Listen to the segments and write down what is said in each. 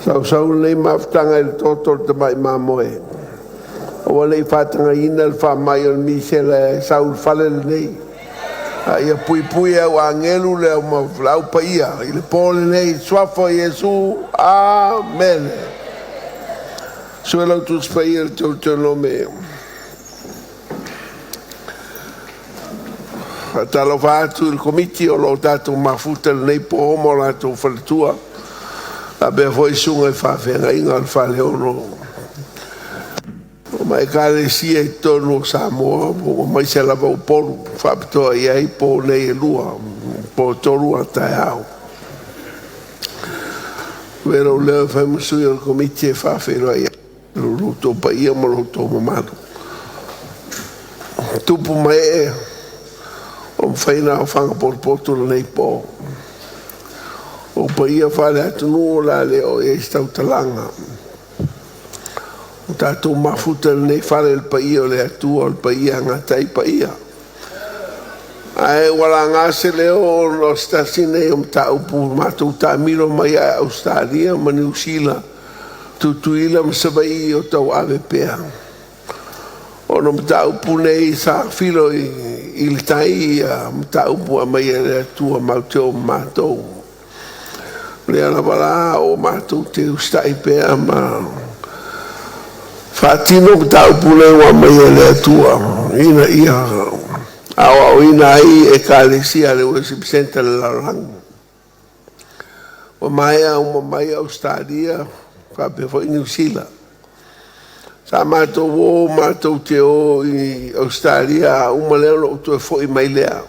Sau nei maftanga il toto te mai mamoe. O nei fatanga ina il fa mai o misele sau fale nei. Ia pui au angelu le ma flau paia. Il pole nei swafo Yesu. Amen. Suelo tu spaia il TEUTERONOME. Talo fatu il comiti o lo tato mafuta nei po mo la tu faltua. Abe foi sunga fa fenga inga fa leono. O mai KALATIA e tonu Samoa, o mai se lava o polu, fa pto ia i po nei lua, po toru ataiao. Vero leo fa musui o komiti e fa fero ia, luto pa ia mo luto mamano. Tupu mai e, o mwhaina o whanga porpoto nei po. O pa ia whare atu nua la leo e stau talanga. O tātou mafuta nei whare il pa ia o le atua o le pa ia ngatai pa ia. Ai wala ngase leo o stasine o mtaupu mātou tā miro mai a Australia ma New Zealand. Tutuila msabai o tau ave pēa. O no mtaupu nei sa filo i le tai mtaupu a mai a le atua mauteo mātou. Le ana wala o mātou te ustai pēa ma whātino mtaupu leo a mai a le atua ina ia awa o ina ai e KALATIA le WCCCW le larangu. O mai a Australia whape fo i New Zealand. Sa mātou o mātou te o i Australia uma leo lo tu e fo i mai lea.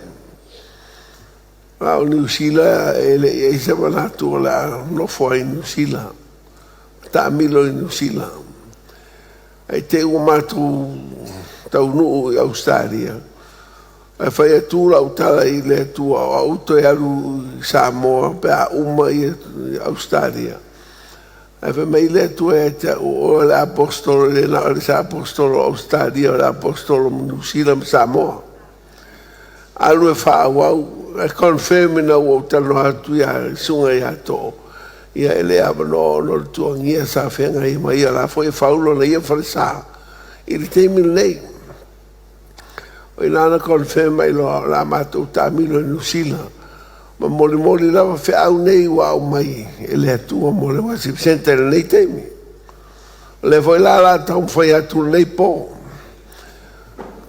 O New Zealand e se manatu la no fo i New Zealand. Ta milo i New Zealand. Ai te o mātou tau nuu i Australia. Ai whai atu lau tala i le tua o auto e aru Samoa pe a uma i Australia. Ai whai mai le tua e te o le apostolo le na o le sa apostolo Australia o le apostolo New Zealand Samoa. Alu e wha wau e confirme na o talo hatu ia sunga i hato. Ia ele ava no le tua ngia sa whenga i mai ala fo e whaulo na ia whalesa. I le teimil nei. O inana confirma i lo la mātou tāmilo i New Zealand. Ma moli lava whi au nei wa au mai. Ele atua mole wasip center nei teimi. Le foi la tau whai atu nei po.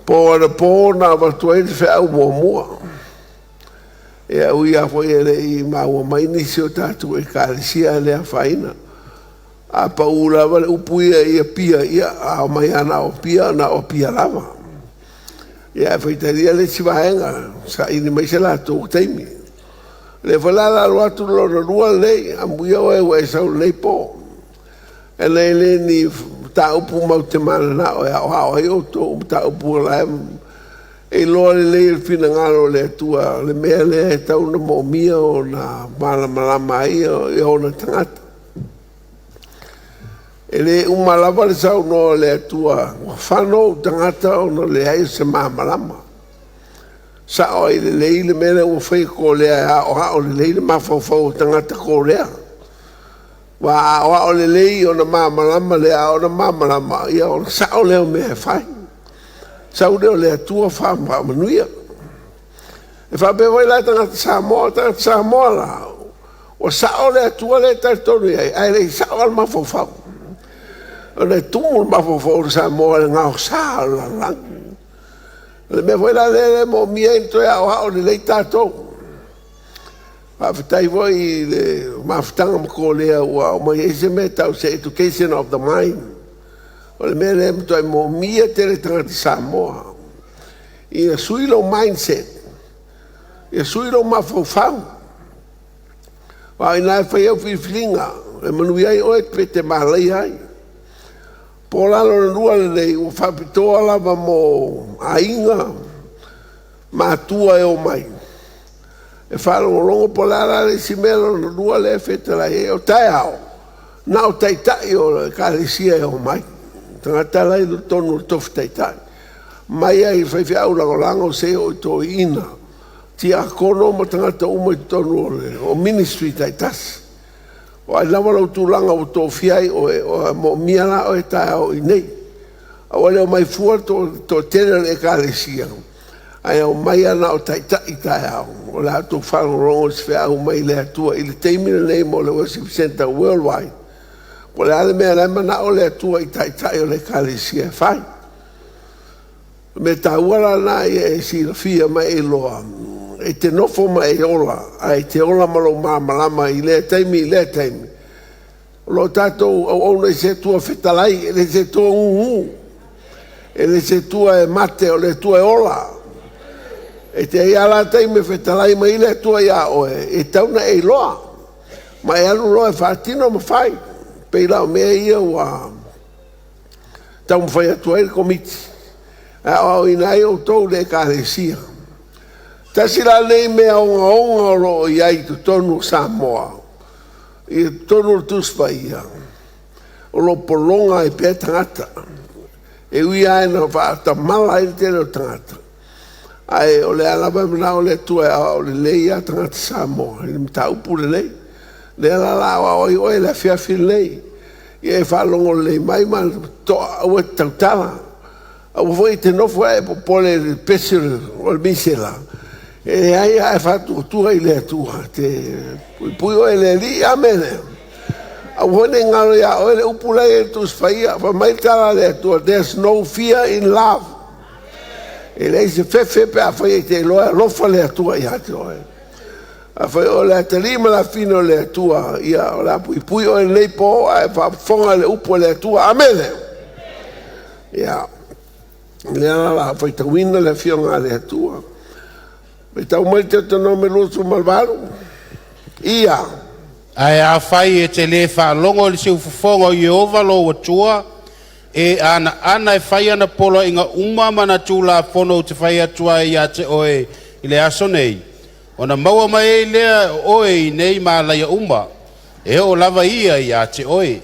Po ana po na watua ele whi au mua. E au ia foi ele i maua mai nisi o tātou e KALATIA le a whaina. A paula wale upuia i a pia ia a mai ana o pia na o pia lava. Ia whaitaria le siwaenga sa ini mai se lato teimi. Le whalala luatu lona rua lei ambuia o e sau lei po. E le ni ta upu mau te mana na o e ao e o to ta upu la e loa le il fina ngalo le tua le mea le tau na momia o na malama ai o na tangata. E le umalava le sau no le tua whano tangata o na le ai se malama. Sa o i le leile mele o whai ko lea o le leile mafofo tangata ko lea. Wa o le lei o na malama lea o na malama ia o sa o leo mea whai. Sau leo le atua wha manuia. E wha bewa i lai tangata Samoa la. O sao le atua le taitonu iai. Ai le sao al mafofau. O le tumu mafofau le Samoa le ngau saa la rangi. Le mea foi la le mo mia into e au hao le lei tātou. Whawhitai voi le mawhitanga mko lea ua o mai eise me tau se education of the mind. O le mea le mtoi mo mia tere tangati Samoa. Ia suilo mindset. Ia suilo mafofau. Wa ina e whai au whiwhiringa. E manui ai oe pe te mahalai ai. Polalo na rua le nei o whapitoa lava mo ainga mātua e o mai. E whalongolongo polala le simelo na rua le whetala e o tai ao. Na o taitai o KALATIA e o mai. Tangata lai lo tonu tofu taitai. Mai ai whaiwhi au langolango se o to ina. Ti a kono mo tangata uma i tonu o ministry taitas. O ai lava lau tūlanga o tō fiai o mo miana o e tae o i nei. O leo mai fua tō tēnera e kālesia. Ai au mai ana o taitai tae au. O le ato whangorongo se whea au mai le atua i le teimina nei mo le Worship Center Worldwide. O le ale mea lai mana o le atua i taitai o le kālesia e whai. Me ta wala na e si la fia mai e loa. E te nofo mai e ola. Ai te ola malo malama i le taimi i le taimi. Lo tātou au au nei se tua whetalai e le se tua ungu. E le se tua e mate o le tua e ola. E te ia la taimi whetalai mai i le tua ia oe. E tauna e loa. Ma e anu loa e whaatino ma whai. Peila o mea ia ua. Tau mwhai atua e komiti. Au inai o tau le kālesia. Tasi la nei mea onga o lo iai tu tonu Samoa. I tonu tuspa ia. O lo polonga e pia tangata. E ui ai na whaata mala i te reo tangata. Ai o le alaba mna o le tua o le lei a tangata Samoa. I mta upu le lei. Le ala lawa oi oi la fiafi lei. I e whalongo lei mai man to au e tautala. Au foi te no foi popole il pesce o il misela. E hai fatto tu hai le tua te poi o le lì amene. Au hone ngalo ya o le upula e tu sfaia fa mai tala le tua. There's no fear in love. E lei se fe pe a fai te lo fa le tua ya te o. A fai o le telima la fino le tua ia la poi o le po fa fonga le upo le tua amene. Ya. Le ala foi tawina le fionga le tua. Me tau mai te nome lusu malvaro. Ia. Ai a fai e te le fa longo le seu fonga i ovalo tua e ana e fai ana polo inga uma mana tula fono te fai atua ia te oe i le aso nei. Ona maua mai le oe nei ma laia uma. E o lava ia te oe.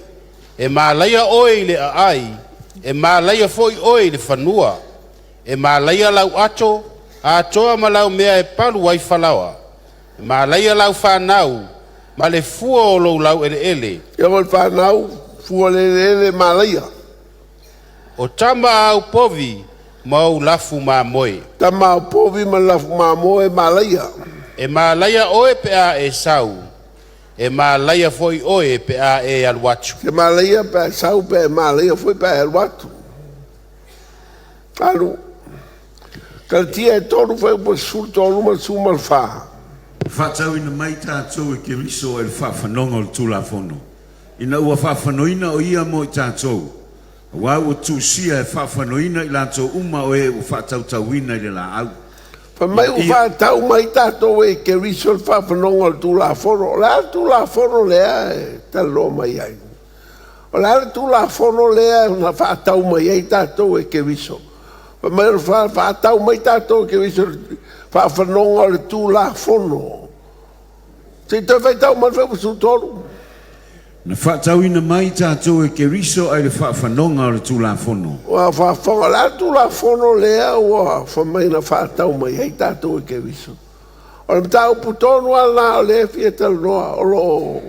E ma laia oe le ai. E malaia foi oi le fanua. E malaia lau ato, a toa malau mea e palu ai falawa. E malaia lau whanau, ma le fua o lau ele. E o whanau, fua ele malaia. O tama au povi, mau lafu ma moe. Tama au povi ma lafu ma moe malaia. E malaia oe pe a e sau. E malaia foi oe pe a e aluatu. E malaia pe a sau pe malaia foi pe a aluatu. Alu. Kalatia e tonu foi po surto aluma sumal fa. Whatau ina mai tātou e ke riso e whawhanonga o tūla whono. Ina ua whawhanoina o ia mo i tātou. Wa o tūsia e whawhanoina i lātou uma o e o whatautauina i le la au. Pa mai u whātau mai tātou e ke riso e whawhanonga o tūla whono. O la tūla whono lea e talo mai ai. O la tūla whono lea na whātau mai ai tātou e ke riso. Pa mai whātau mai tātou ke riso whawhanonga o le tūla whono. Te te whaitau man whawusu tolu. Na whatau ina mai tātou e ke riso ai le whawhanonga o le tūla whono. Wa whawhanga la tūla whono lea ua whamai na whātau mai ai tātou e ke riso. O le mtau putonu ala o le fia talanoa o lo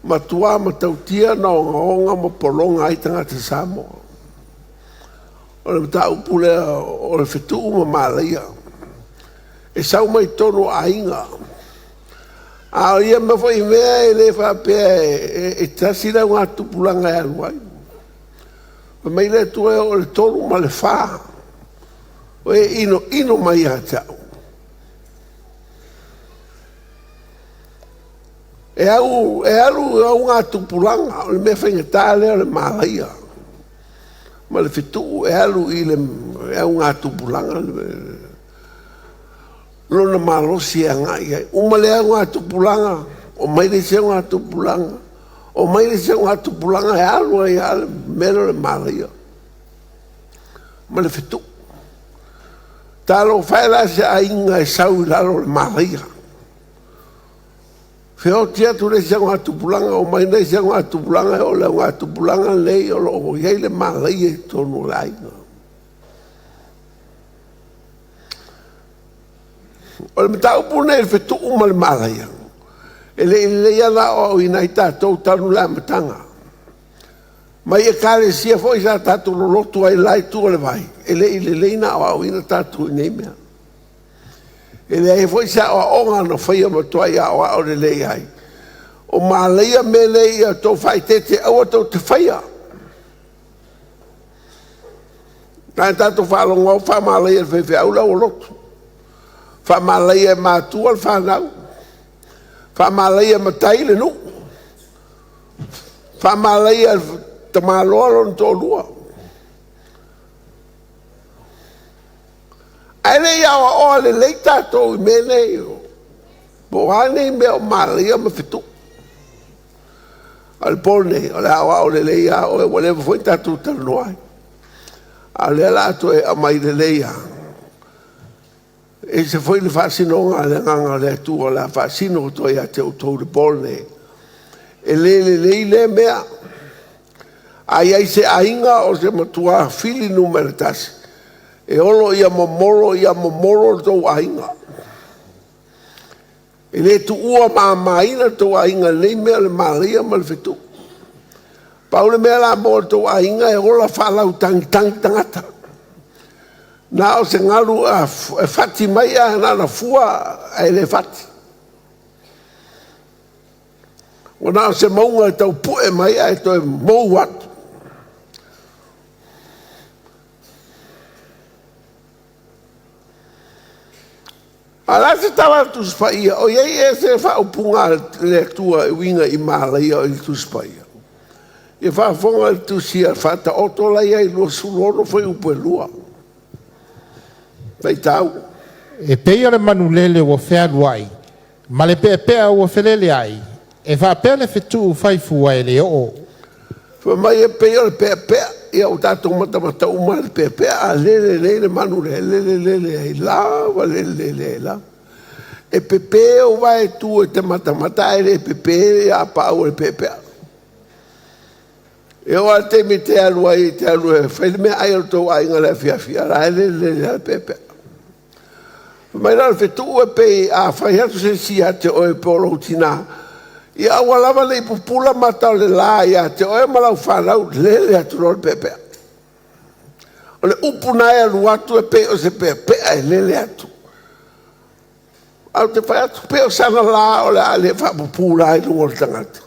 matua matautia na onga ma polonga ai tangata Samoa. O le mtau pule o le whetu ma malaia. E sau mai tonu ainga. A ia me foi mea e le whapea e tasira ngā tupulanga e aluai. O mai le tue o le tonu ma le wha. O e ino mai a tau. E alu ngā tupulanga o le mea whaingatale o le malaia. Ma le whetu e alu i le ngā tupulanga lona malosi a ngai. Uma lea ngā tupulanga, o mai le se ngā tupulanga, o mai le se ngā tupulanga e alu e ale mero le malaia. Ma le whetu. Talo whaela se a inga e sau i lalo le malaia. Whio tia tu le se ngā tupulanga, o mai le se ngā tupulanga, o le ngā tupulanga lei o lo iei le malaia i tonu la inga. O le mtau pune e whetu uma le malaia. ele ia la o ina i tātou tanu la matanga. Mai e kare sia fo i sa tātou lolotu ai lai tu le vai. Ele ina o ina tātou i mea. Ele e fo i sa o onga no whaia matua ia o le lei ai. O māleia me lei a tō whai te aua tō te whaia. Nā tātou whalonga o wha māleia le whewhi aula o lotu. Wha māleia mātua le whanau. Wha māleia matai le nu. Wha māleia te māloa tō lua. Aile ia o le lei tātou I menei o. Bo hane mea o māleia ma fitu. Al polne, o le awa o le lei a o e whatever foi tātou tarunoai. A le ala ato e amai le lei a. E se foi le whasinonga le nganga le atu o la whasino to ia te utou le polne. E le mea. Ai se ainga o se matua fili numeratasi. E olo ia momoro tau ainga. E le tu ua maamaina tau ainga nei mea le maria ma le fitu. Paule mea la mo tau ainga e ola whalau tangi tangata. Na o se ngalu a fati mai a nana fua a ele fati. O na o se maunga tau pue mai a e toi mou watu. Ala se tawa tu spaia o ye se fa upunga le tua winga I malaia o tu spaia. E fa fonga tu sia FAATAOTO la ia I lo sulono foi upelua. Vai tau. E peia le manulele o fea luai. Ma le pea o felele ai. E fa pele fetu fai fuai le o. Fa mai e peia le pea. Ia o tātou mata uma le pepea a le manu le lava le la. E pepe o vai tu e te mata e le pepe a pau le pepea. E o te mi te alu e whai me ai o tau ainga le fia la le pepea. Mai la fetu e pe a whai hatu se si ate o e polo tina. Ia ua lava le pupula mata o le la ia te oe malau whanau le atu no le pepea. O le upuna e alu atu e pe o se pepea e le atu. Au te whai atu pe o sana la o le ale whapupula e lungo le tangata.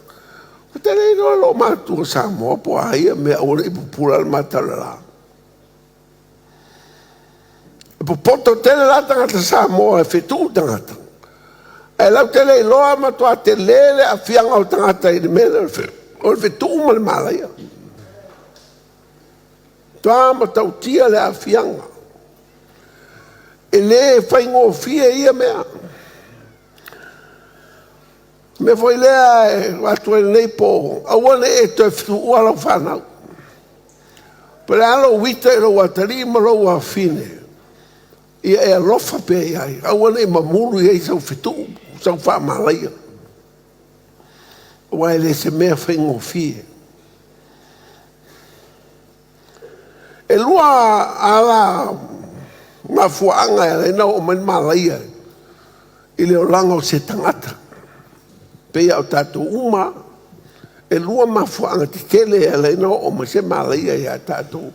O te rei no lo matu o Samoa po a ia mea o le pupula le mata o le la. E po poto tele la tangata Samoa e fetu tangata. E lau te lei loa matua te lele a fianga o tangata I le mele o le fetu ma le malaia. Toa ma tautia le a fianga. E le whaingo fia ia mea. Me foi lea e watu e nei po. Awane e toi fitu ua lau whanau. Pere alo wita e lo watari ma lo wa fine. Ia e alofa pe ai. Awane e mamuru i sau fitu. Sau wha malaia. Wa ele se mea whaingo fie. E lua ala mafuanga e reina o mani malaia. I leo langa o se tangata. Pea o tātou uma. E lua mafuanga te kele e reina o mani se malaia i a tātou.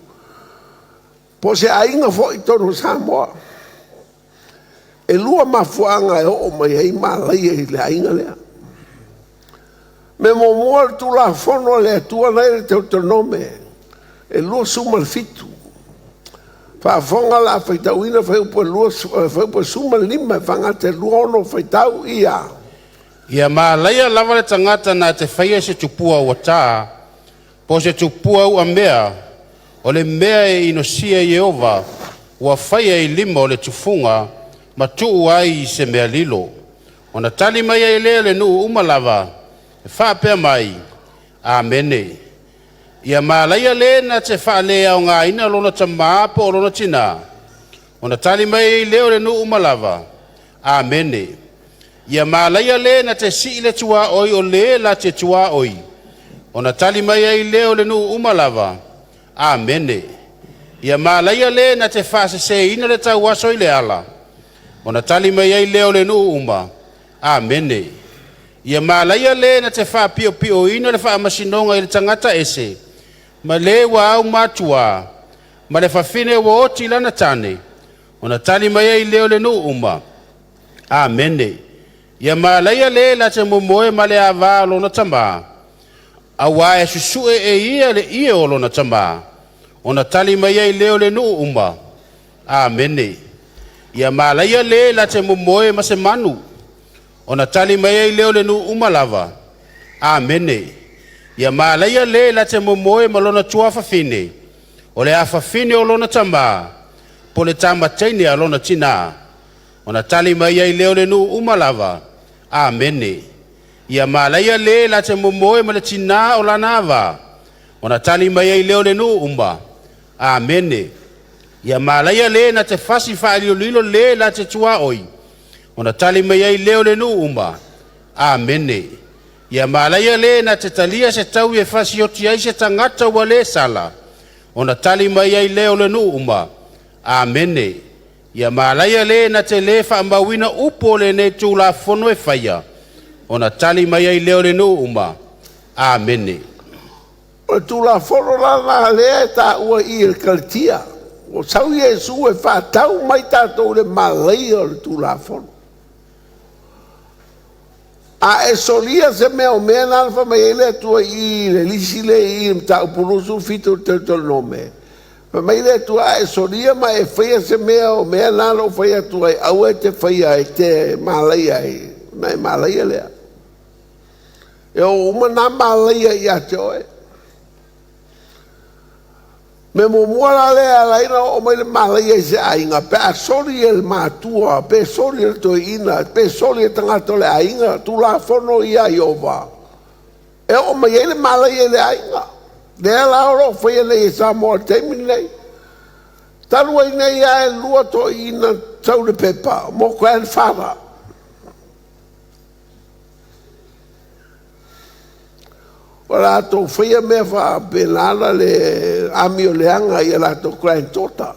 Po se ainga fo I tono Samoa. E lua mafuanga e o mai hei malaia I le ainga lea. Me momoa tu la fono le atua nei le TEUTERONOME. E lua suma le fitu. Whaafonga la whaitauina whaiupa suma lima whangate lua ono whaitau ia. Ia malaia lava le tangata na te whaia se tupua ua tā. Po se tupua ua mea. O le mea e inosia Jehova. Ua whaia I lima o le tufunga. Ma tuu ai se mea lilo. O na tali mai ai lea le nuu umalava. E whaapea mai. Amene. Ia malaia le na te whaalea o ngā ina lona tamāpo o lona tina. O na tali mai ai leo le nuu umalava. Amene. Ia malaia le na te si le tua oi o le la te tua oi. O na tali mai ai leo le nuu umalava. Amene. Ia malaia le na te whaasese ina le tau aso I le ala. O na tali mai ai leo le nuu uma. Amene. Ia malaya le na te wha pio pio ina le wha masinonga i le tangata ese. Ma le wa au matua. Ma le whawhine wa oti lana tane. Ona tali mai i leo le nu uma. Amene. Ia malaya le la te momoe ma le ava lo na tama. Awa e susue e ia le ia o lo na tama. Ona tali mai i leo le nu uma. Amene. Ia malaya le la te momoe ma se manu. Ona tali mai i leo le nu uma lava. Amene. Ia malaya le la te momoe ma lona tua whawhine. O le a whawhine o lona tama. Po le tama teine a lona tina. Ona tali mai i leo le nu uma lava. Amene. Ia malaya le la te momoe ma le tina o la nava. Ona tali mai i leo le nu uma. Amene. Ia malaya le na te fasi whaaliolilo le la te tua oi. Ona tali mai i leo le nu uma. Amene. Ia malaya le na te talia se tau e fasi oti ai se tangata wa le sala. Ona tali mai i leo le nu uma. Amene. Ia malaya le na te le wha mawina upo le ne tu la fono e whaia. Ona tali mai i leo le nu uma. Amene. O tu la fono la na le ta ua i le KALATIA. O sau Iesu e whaatau mai tātou le malaya o le tu la fono. A e solia se mea o mea nana wha mai ele atua i le lisi le i mta upurusu fito TEUTERONOME. Wha mai ele atua e solia ma e whaia se mea o mea nana o whaia atua i au e te whaia e te malaya e. Nai malaya lea. E o uma na malaya i ate oe. Me momoala lea laina o mai le malaya i se ainga. Pe a sori e le mātua, pe sori e le toi ina, pe sori e tangata le ainga, tu la fono i a Iova. E o mai e le malaya i le ainga. Lea la oro whaia nei e Samoa teimi nei. Tarua i nei a e lua toi ina tau le pepa, mo grandfather. O la tō whaia mea wha penala le ami o leanga i la tō granddaughter.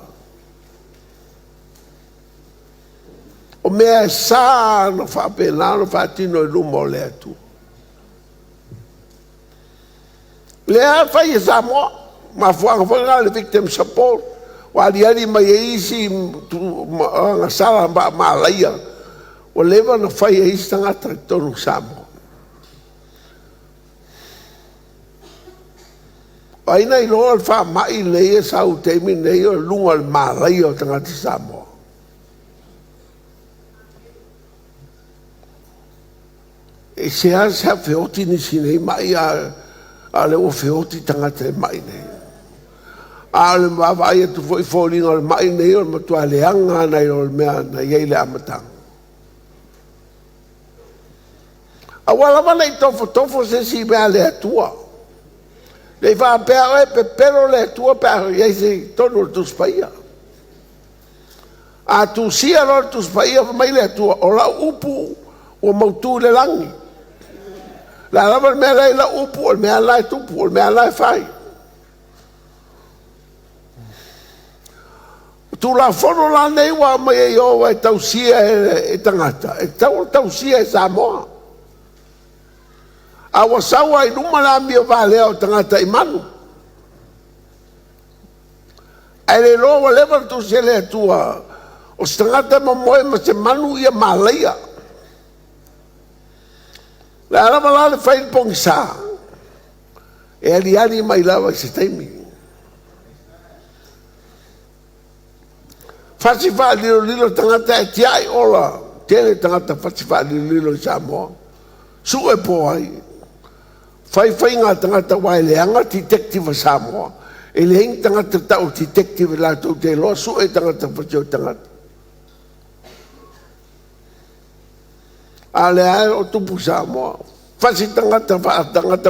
O mea e sā no wha penala wha tino i luma o lea tu. Lea whaia Samoa, ma whanga le victim support. Wa aliari mai e isi nga sala ma laia. O lewa na whaia isi tangata tonu Samoa. Aina i loa wha mai nei e sau teimi nei o lunga le mārai o tangata Samoa. E se a whioti ni sinei mai a le o whioti tangata e mai nei. A le mawai atu fwoi fōringa le mai nei o le matua leanga nei o le mea na iei le amatanga. A wala mana i tofo se si mea le atua. Le fa pea e pe pero le tua pe e se tonu tu spaia. A tu sia lo tu spaia mai le tua o la upu o mautu le langi. La lava me la upu o me la tupu o me la fai. Tu la fono la nei wa mai yo e tau sia e tangata. E tau sia e Samoa. Awa sawa i numa la mio vale o tangata i manu. Ai le loa lewa tu se le atua. O se tangata mamoe ma se manu ia malaya. Le alama la le whain pongi sa. E aliani mai lawa i se taimi. Fasi wha lilo tangata e tiai ola. Tene tangata fasi wha lilo i Samoa. Su e po ai. Fai ngā tangata wai leanga detective Samoa. E le hing tangata tau detective la tau te loa su e tangata whachau tangata. A le ae o tupu Samoa. Fasi tangata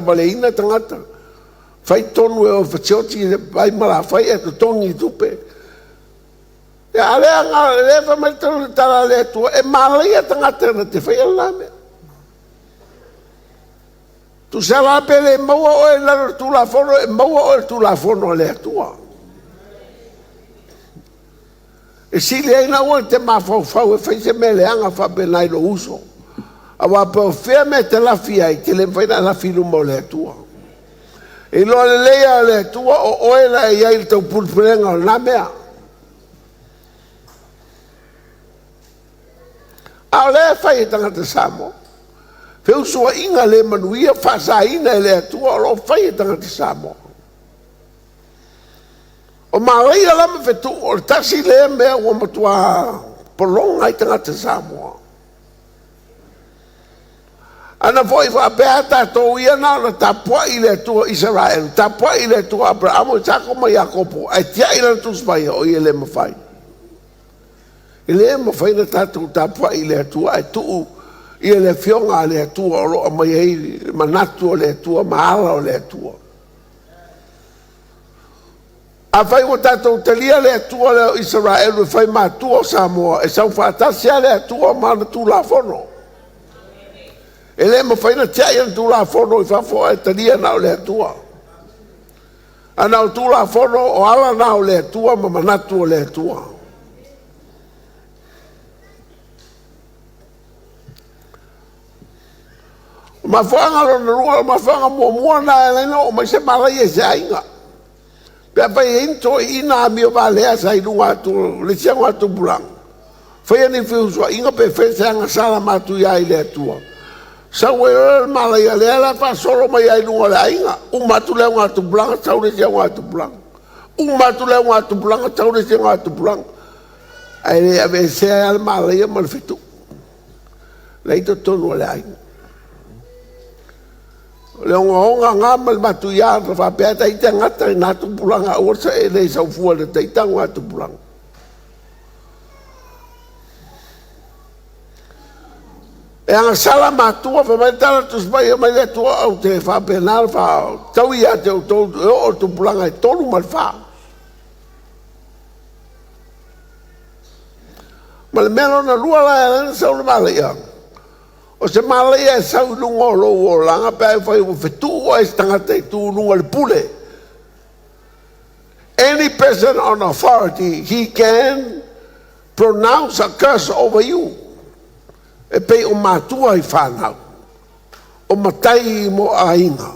waleina tangata. Fai tonu e o whachau ti vai mara fai e to tongi tupe. E a lea ngā lewa mai tau tara lea tua e malaia tangata na te whai alame. Tu se la pele maua o e laro tu la fono e maua o e tu la fono le atua. E si le aina o te mafau fau e fai se me le anga fa penai lo uso. Awa pa fea me te lafi ai, ke le whaina lafi lumo le atua. E loa le leia le atua o oela e iai tau pulpurenga o la mea. A le whai e tangata Samoa. Feu sua inga le manuia whasa ina e le atua o lo whai e tangata Samoa. O maria lama fetu o le tasi le mea o matua polonga i tangata Samoa. Ana foi fa beata to ia na na tapua i le atua Israel, tapua i le atua Abraham, o tako ma Jakobo, ai tia i le tus mai o i le mawhai. I le mawhai na tatu tapua i le atua, ai tuu i le fionga le atua, o roa mai ei manatu o le atua, maala o le atua. A fai o tatou talia le atua le Israel, e fai matua o Samoa, e sau whaatasia le atua mana tu la fono. E le mawhaina tia i tu la fono i whafo e talia na o le atua. Ana o tu la fono o ala na o le atua, ma manatu o le atua. Ma whanga rona rua, ma whanga mua na e lena o mai se marai e se ainga. Pea pai into ina a mio valea sa inunga atu, le siango atu bulang. Whai ni whiusua, inga pe whenseanga sala matu ia i le atua. Sa wera malai a lea la wha soro mai a inunga le ainga. Umatu leo ngatu bulang, tau le siango atu bulang. Umatu leo ngatu bulang, tau le siango atu bulang. Ai le a vesea al malai a malfitu. Leito tonu le ainga. Leo ngonga ngama le matu ia fa pe ta ite ngata na tu pulanga o sa e le sa fu le te tanga tu pulanga e ang sala matu fa mai tala tu spai mai le tu au te fa penal fa tau ia te o tu pulanga e tolu mal fa mal melo na lua la sa le malaya. O se malaya e sau lungo lo o langa pe fai o fetu o e tangata i tu lungo le pule. Any person on authority, he can pronounce a curse over you. E pe o matua i whanau. O matai mo a inga.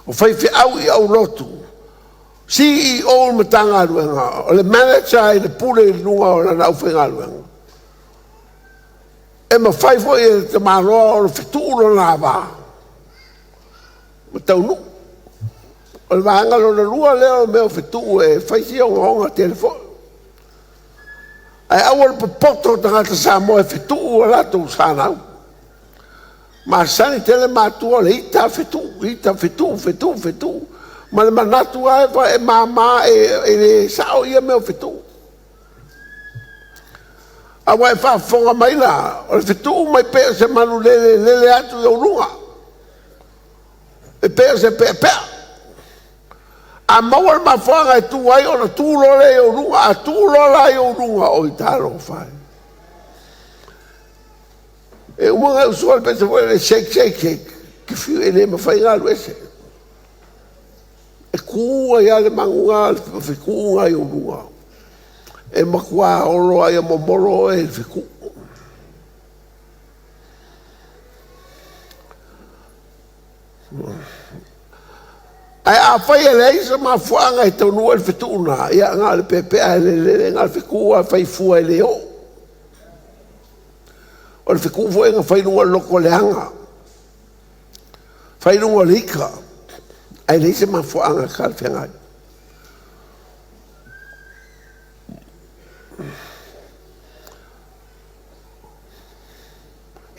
O fai fi au i au lotu. CEO matanga luenga. O le manager i le pule i lunga o la nau whenga luenga. E ma fai foi e te maroa o le fituro na wā. Ma tau nu. O le wahanga lo na rua leo meo fitu e fai si o ngonga telefone. Ai awal papoto tangata Samoa e fitu o lato sanau. Ma sani tele matua le ita fitu. Ma le manatu ai fa e mama e le sao ia meo fitu. Awa e whaafonga mai la, o le fitu mai peo se manu lele atu i urunga. E peo se pea. A maua le mawhanga e tu ai o na tūlore i urunga, a tūlora i urunga o i tāro whai. E umanga usua le pesa fwere shake, ki fiu e le mawhai ngā luese. E kua ia le mangunga, le whikunga i urunga. E makua oro ai a momoro e fiku. Ai a fai e leisa ma fuanga e tau nua le fituna. Ia ngā le pepea e le ngā le fiku a fai fua e leo. O le fiku fua e ngā fai nua loko le hanga. Fai nua le ika. Ai leisa ma fuanga ka le fiangai.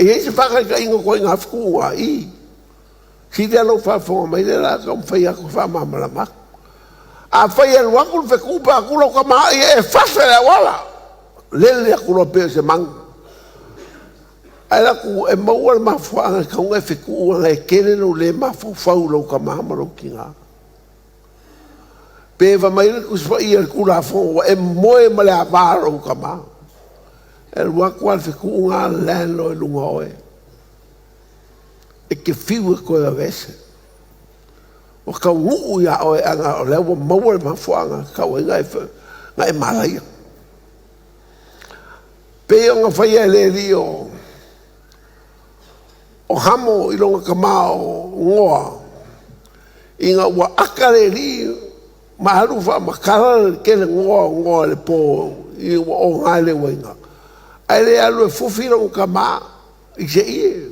E eise whaka ka ingo koe ngā whikunga i. Si te alo whawhonga mai le la ka mwhai ako whamamala mak. A whai anu aku le whikupa aku lau ka maa i e whasa le wala. Lele aku lau peo se mangu. Ai laku e maua le mawhanga ka unga e whikuanga e kene no le mawhau lau ka mahamaro ki ngā. Peva mai le kuswa i e kura whonga e moe ma le avaro ka maa. E wakwa le whikunga lano e lunga oe. E ke whiu e koe a vese. O ka nguu ia oe anga o lewa maua le mawhanga ka oe ngai malaia. Pe o nga whaia le rio. o hamo I longa kama o ngoa. Inga ua akareri maharu wha makara kele ngoa le po I ua o ngale wainga. Ai le alu e fufira o kama I se ie.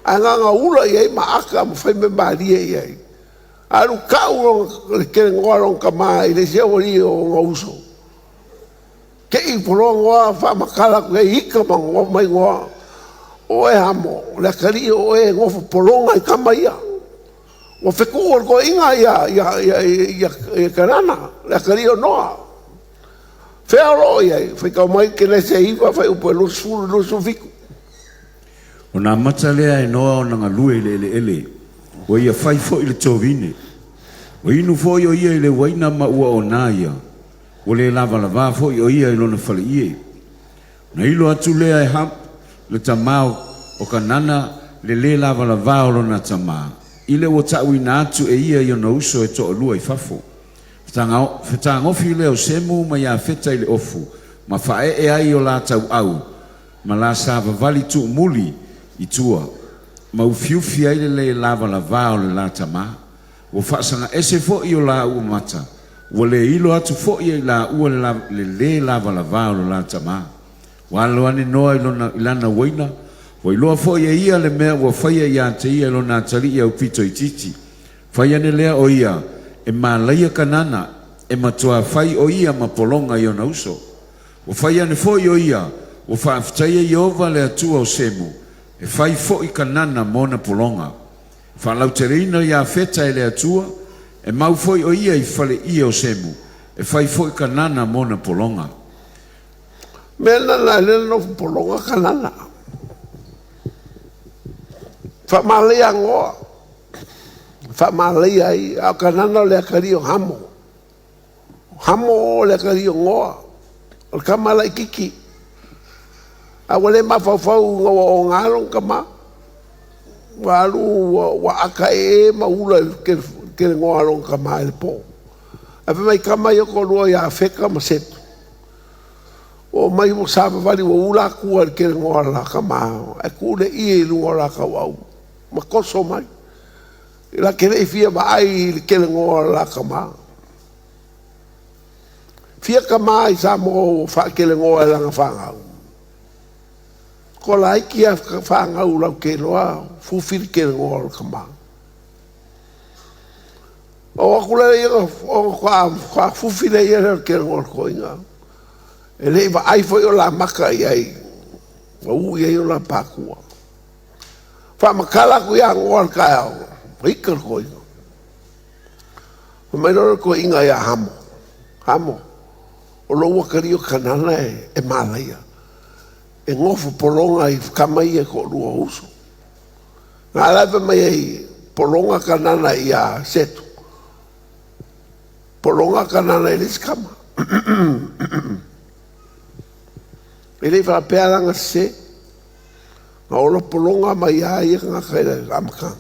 Ai nganga ula I ai maaka ma whai me maria I ai. Alu kau le kele ngoa longa kama I le se wari o ngauso. Ke I polo ngoa wha makara kwe ika ma ngoa mai ngoa. O e hamo, le kari o e ngofa polonga I kama ia. O feku o ko inga ia karana, le kari o noa. Fea ro ia, feka mai KENESE iwa, fai upo lusu fiku. O nā mata lea e noa o nanga lue ele. O ia fai fo I le tovine. O inu fo I o ia I le waina ma ua o nā ia. O le lava fo I o ia I lona fale ie. Na ilo atu lea e hap, le tamau o kanana le lava o lona tamau. Ile o tauina atu e ia I ona uso e toa lua I fafo. Whetangofi leo semu ma ia feta I le ofu. Ma fae e ai o la tau au. Ma la sava vali tu muli I tua. Ma ufiufi ai le lava o le la tama. O whaasanga ese fo I o la ua mata. O le ilo atu fo I la ua le lava o le la tama. Walo ane noa ilana waina. Wa iloa fo ia le mea wa whaia ia te ia lo nā tari ia upito I titi. Whaia ne lea o ia e malaia kanana e matua whai o ia ma polonga I ona uso. Wa whaia ne fo o ia wa whaaftaia I ova le atua o semu e whai fo I kanana mona polonga. Whalau te reina ia feta e le atua e mau fo o ia I whale ia o semu e whai fo I kanana mona polonga. Mena na lena polonga kanana. Whamalea ngoa. Whamalea I au kanana le akari o hamo. Hamo le akari o ngoa. O kamala I kiki. A wale mawhawhau ngawa o ngalong kama. Walu wa aka e maula ke ngoa long kama ele po. A mai kama I ko lua ia feka ma setu. O mai mo saba vali wa ula kua ke ngoa la kama. A kule I lunga la kawau. Ma koso mai. Ila kere fia ba ai ke ngoa la kama. Fia kama I sa mo fa ke ngoa la ngafanga. Ko la iki a fanga ula ke loa fufir ke ngoa la kama. O akula o kwa fufir ia ke ngoa ko inga. Ele va ai foi o la maka ai. O ia o la pakua. Fa makala ku ia ngoa ka au. Rikar ko inga. O mai no ko inga ia hamo. Hamo. O lo wakari o kanana e malaya. E ngofo polonga I kamai e ko lua uso. Nga alave mai ai polonga kanana ia setu. Polonga kanana I liskama. Ele fa pealanga se. Ma ola polonga mai ai nga kaila amaka.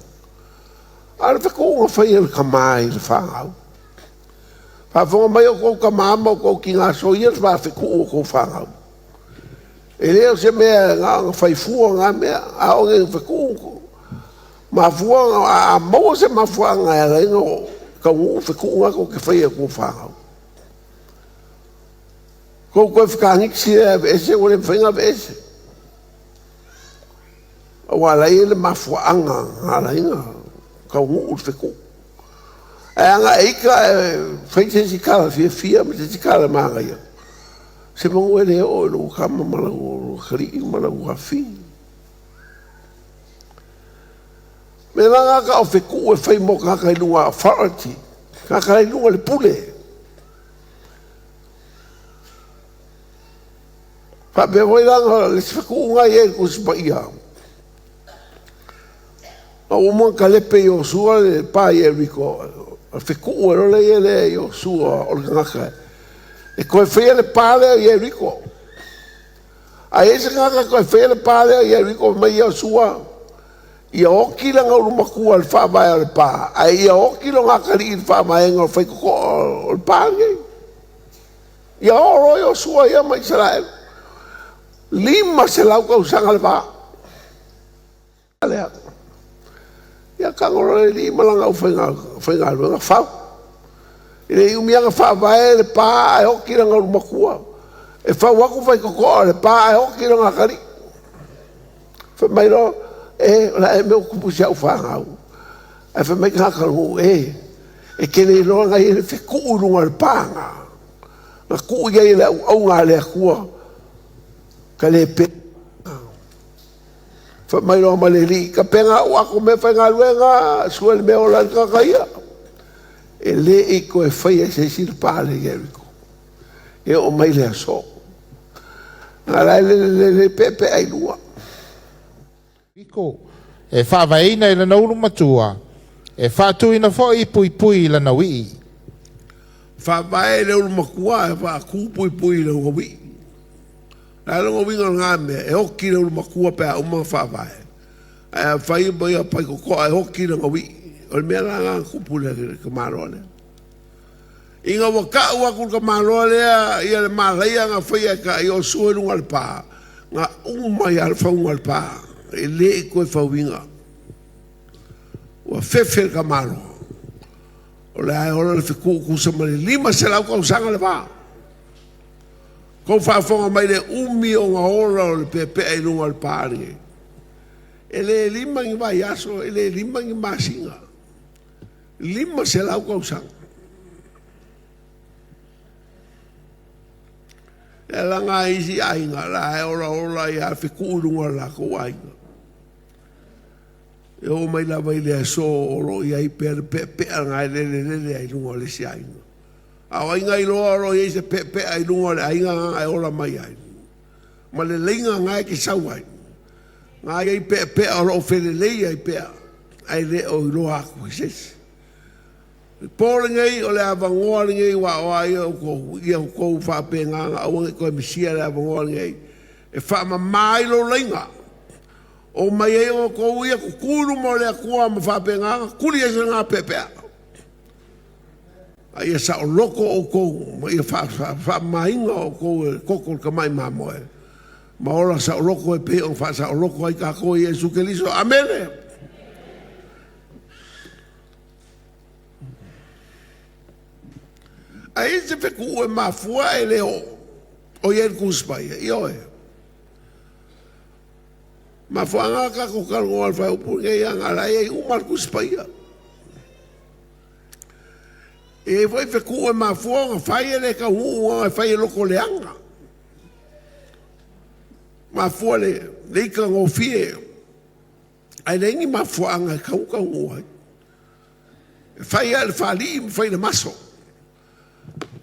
Ala fa ko nga fa ia kamai le fangau. Fa fonga mai o ko kamama o ko kinga so ia fa fa ko fangau. Ele o se mea nga fai fua nga mea a o nge fa ko. Ma fua a mo se ma fua nga e ngo ka u fa ko nga ko ke fa ia ko fangau. Ko fica nixi esse o le fenga esse. Wala ele mafuanga ala inga ka u fico. Anga ika fez esse cara fia mas esse cara manga ia. Se mo ele o lo kama mala o khri mala o afi. Me langa ka o fico e fai mo ka lunga authority. Ka lunga le pule. Fa be voi langa le fico nga ia ko spa ia. O mo ka le pe IOSUA le pa ia riko. Fe ku ero le IOSUA o ngaka. E ko fe le pa le ia riko. A ese ngaka ko fe le pa le ia riko me IOSUA. Ia o kila nga ulu maku al fa vai al pa. A ia o kila ngaka ri fa mai nga fe ko al pa nge. Ia o ro IOSUA ia mai Israel. Lima se lau ka usanga le pa. lea. Ia kangora li malanga o whainga luenga whau. Ile umianga wha vai le pā e hoki ranga umakua. E whau aku whai kokoa le pā e hoki ranga kari. Whamairo la e meo kupusi au whangau. E whamai kakangu e kene roa ngai e wheku urunga le pānga. Nga ku ia le au ngā le akua. Ka le pe. Whamai roa maleri ka penga o ako me whainga luenga sua le meo lan kakaia. E le e ko e whai e se sir pāle i eriko. E o mai le aso. Nga lai le pepe ai lua. Iko, e whawaina i lana uru matua, e whātuina fōi pui lana wii. Whawae le uru makua e whāku pui le uru wii. Lai longa winga ngā mea, e hoki le uru makua pēa uma whawae. E whai mai a pai kokoa e hoki le ngā wii. O le mea ngā kupu le ka māroa lea. Inga waka ua kul ka māroa lea, ia le mālaia ngā whai e ka IOSUA runga le pā. Ngā umai al whaunga le pā. E le e koe whauinga. Ua whewhe ka māroa. O le ai ora le whiku kusa mani lima se lau kau sanga le pā. Kou whaafonga mai le umi o ngā ora o le pepe ai runga le pā ringe. E le lima ngi vai aso, e le lima ngi masinga. Lima se lau kau sanga. E la ngā isi ainga, la e ora i a whiku runga la kou ainga. E o mai lava i le aso oro i ai pepe a ngai lele ai lunga le si ainga. Au ainga i loa oro i se pepe ai lunga le ainga ngai ora mai ai. Ma le leinga ngai ki sau ai. Ngai ai pepe a oro fele lei ai pea. Ai le o i loa aku i sesi. Pōle ngai o le avangoa ngai wa o ai o kou i au kou whape nganga au ngai koe misia le avangoa ngai. E wha mai lo leinga. O mai e o kou ia kukuru mo le akua ma whape nganga, kuri e se ngā pepea. A ia sa o loko o kou, ma ia wha mainga o kou e koko ka mai mamoe. Ma ora sa o loko e pe o wha sa o loko ai ka kou e sukeliso, amene. A e se wheku e mafua e leo, o ia kuspai, i oe. Ma whaanga ka ko karongo al whai upu ngai anga rai e umar kuspaia. E vai wheku e ma whuanga whai e le ka huunga e whai e loko le anga. Ma whua le ika ngō fie. Ai rengi ma whuanga e kauka ngōai. E whai e le whali i whai le maso.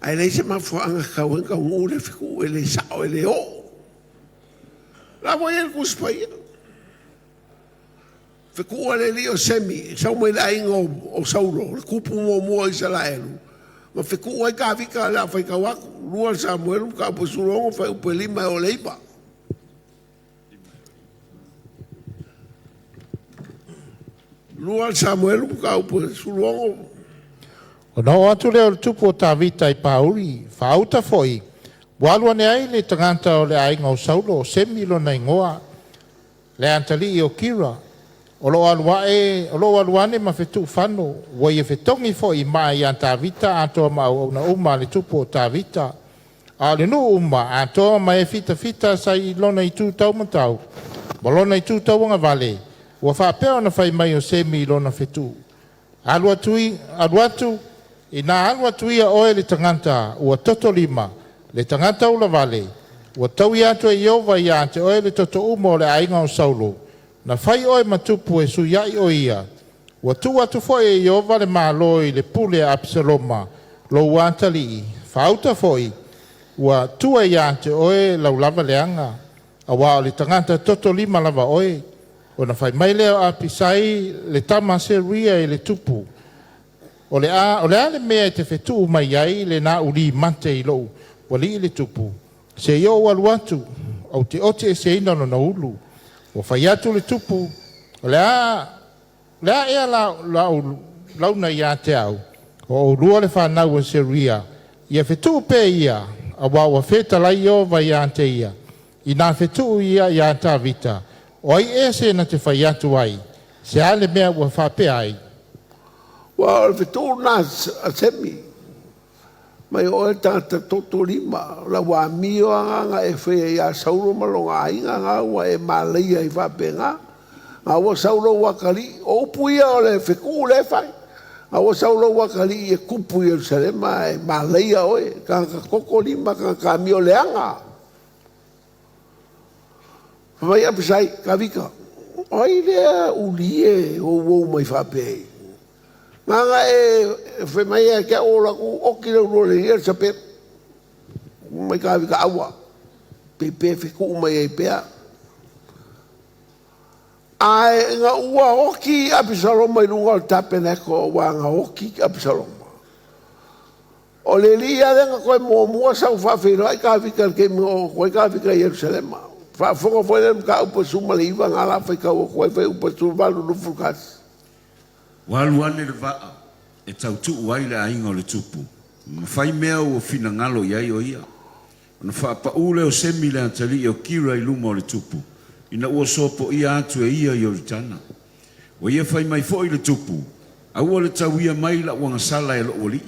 Ai rei se ma whuanga kauka ngō le wheku e le sao e le o. La vai e kuspaia. Whekua le li o semi, sau mai la ingo o sauro, le kupu mua i sa la elu. Ma whekua i ka vika la whai ka waku, lua sa mueru ka upo surongo whai upo lima o leipa. Lua sa mueru ka upo surongo. O nao atu leo le tupu o tā vita i pauri, whaauta foi. Walua ne ai le tanganta o le ainga o saulo, semi lo na ingoa. Le antali i o kira. O lo aluane ma fetu whanu, wa i fetongi fo i mai an tā vita, antoa ma au na uma le tupu o tā vita. A le nu uma, antoa ma e fita sa i lona i tūtau matau. Ma lona i tūtau anga vale, wa whapea na whai mai o semi i lona fetu. Alu atu, i nā alu atu ia oe le tanganta, ua toto lima, le tanganta ula vale, ua tau i atu e iova i ante oe le toto uma o le ainga o saulo. Na whai oe matupu e suyai o ia. Wa tu atu foi e iova le māloi le pule a Absaloma lo uantali. Whauta foi. Wa tua i ante oe lau lava leanga. A wao le tanganta toto lima lava oe. O na whai mai leo a pisai le tama se ria e le tupu. O le a le mea e te whetu mai ai le na uri mante i lou. Wa li le tupu. Se yo walu atu. Au te ote e se ina no na ulu. O whai atu le tupu, lea ea launa i a te au, o rua le whanau e se ria, ia whetu pe ia, a wawa wheta lai o vai a te ia, i nā whetu ia i a tā vita, O ai e se na te whai atu ai, se ale mea ua whapea ai. Wa o fitu na semi. Mai o e tata toto lima, la wa mio anga e whea ia sauro malonga inga nga ua e malaia i whapenga. Nga ua sauro wakali, o puia o le whiku le whai. Nga ua sauro wakali e kupu i Jerusalema e malaia oe, ka koko lima ka mio leanga. Mai apisai, ka vika. Oi lea ulie o mai whapei. Nga e whemai e kia o laku oki leo role ia sa pe. Mai ka vika awa. Pepe whiku mai e pea. Ai nga ua oki apisaloma i lunga o tapeneko wa nga oki apisaloma. O le lia denga koe mua sau whawhiro ai ka vika ke mo koe ka vika i Jerusalema. Whafonga foi le ka upa suma le iwa ngā la whai ka o koe whai upa suma walu nufu kasi. Walu ane le vaa, e tau tuu wai le ainga o le tupu. Mawhai mea o fina ngalo iai o ia. Ona whaapa ule o semi le antali o kira i luma o le tupu. Ina ua sopo ia atu e ia i o ritana. O ia whai mai fo i le tupu. Aua le tau ia mai la wanga sala e lo o li.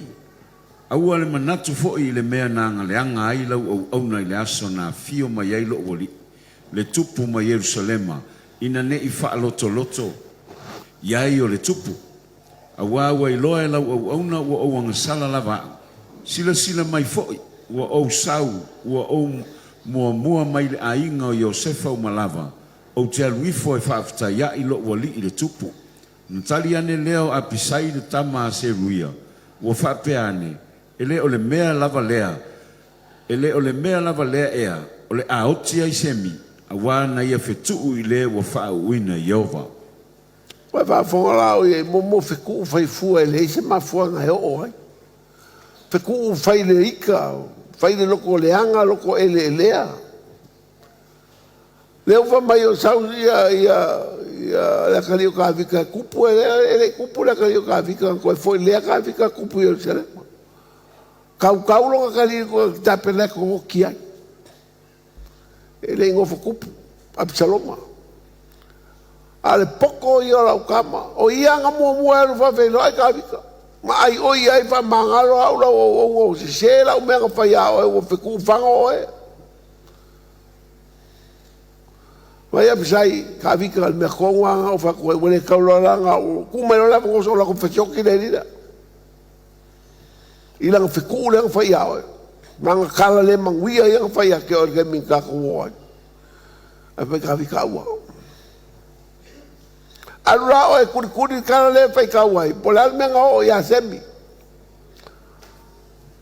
Aua le manatu fo i le mea nanga le anga ai lau au na i le aso na fio mai ai lo o li. Le tupu ma Yerusalema ina ne i whaaloto loto iai o le tupu a wawa i loa e lau au auna ua au anga sala lava sila sila mai foi ua au sau ua au mua mai le ainga o Iosefa o malava o te aluifo e whaafta ia i lo ua li i le tupu natali ane leo a pisai le tama a se ruia ua whaapea ane ele o le mea lava lea ele o le mea lava lea ea o le aoti ai semi awa na ia fetuu i le wa wha uina Iova. Wai whafonga lao i momo whiku whai fua e le se mafua ngai o ai. Whiku whai le ika, whai le loko leanga, loko ele lea. Leo wha mai o sau ia la kari o ka vika kupu ele kupu la kari o ka vika koe foi lea ka vika kupu i Jerusalema. Kau longa kari o tapeneko o kiai. Ele ingo fukupu, Absaloma. Ale poko i ora ukama, o ia nga mua e rufa wheno ai ka vika. Ma ai o ia i wha mangalo au lau o se sela o mea nga whai ao e o whiku whanga o e. Mai apisai ka vika al mea kongwanga o whakoe wale kauloranga o kumero la mo so la ko whachoki le rira. I langa whiku le nga whai ao e. Nanga kala le manguia ia whai ake o ke min kako woi. A whai ka vika ua. Arura o e kuri kala le whai ka wai. Po le almenga o ia semi.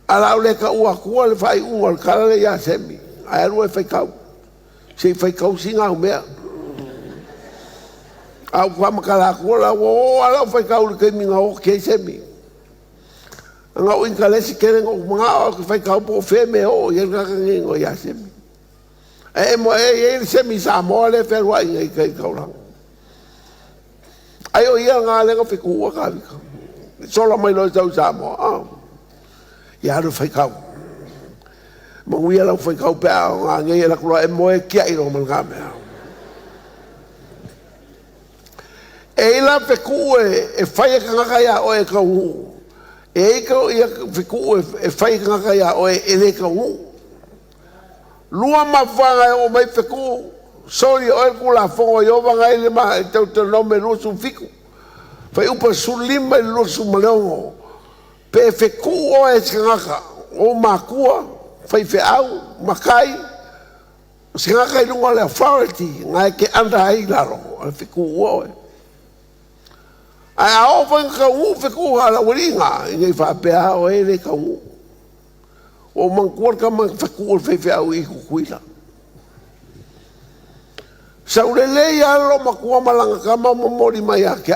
Ala o le ka ua kua le whai unga le kala le ia semi. A aru e whai kau. Se whai kau singa o mea. Au kwa makala kua la o ala o whai kau le ke minga o ke semi. Nga o inka lesi kere ngō mga o ki whai kau po wheme o i kaka ngengo i a semi. E mo e semi sa moa le wherua inga i kai kauranga. Ai o ia ngā lenga whiku ua ka vika. Sola mai lo tau sa moa. I aru whai kau. Manguia lau whai kau pēa o ngā ngei e lakura e mo e kia i ro man ngā mea. E ila whiku e whai e kangaka ia o e kau. E ika ia whiku e whai kangaka ia o e ele ka ngu. Lua mawhanga o mai whiku, sori o e kula whongo i ovanga ele ma e teuteronome lusu whiku. Whai upa sulima i lusu maleongo. Pe whiku o e kangaka, o makua, whai whiau, makai, kangaka i lunga le authority, ngai ke anda ai laro, e whiku o e. Ai a ofa ka u fe ku hala uringa i fa pe a o ele ka u o man kuar ka man fa ku fe fe au i ku kuila sa ulele ya lo ma ku malanga ka ma mori mai aka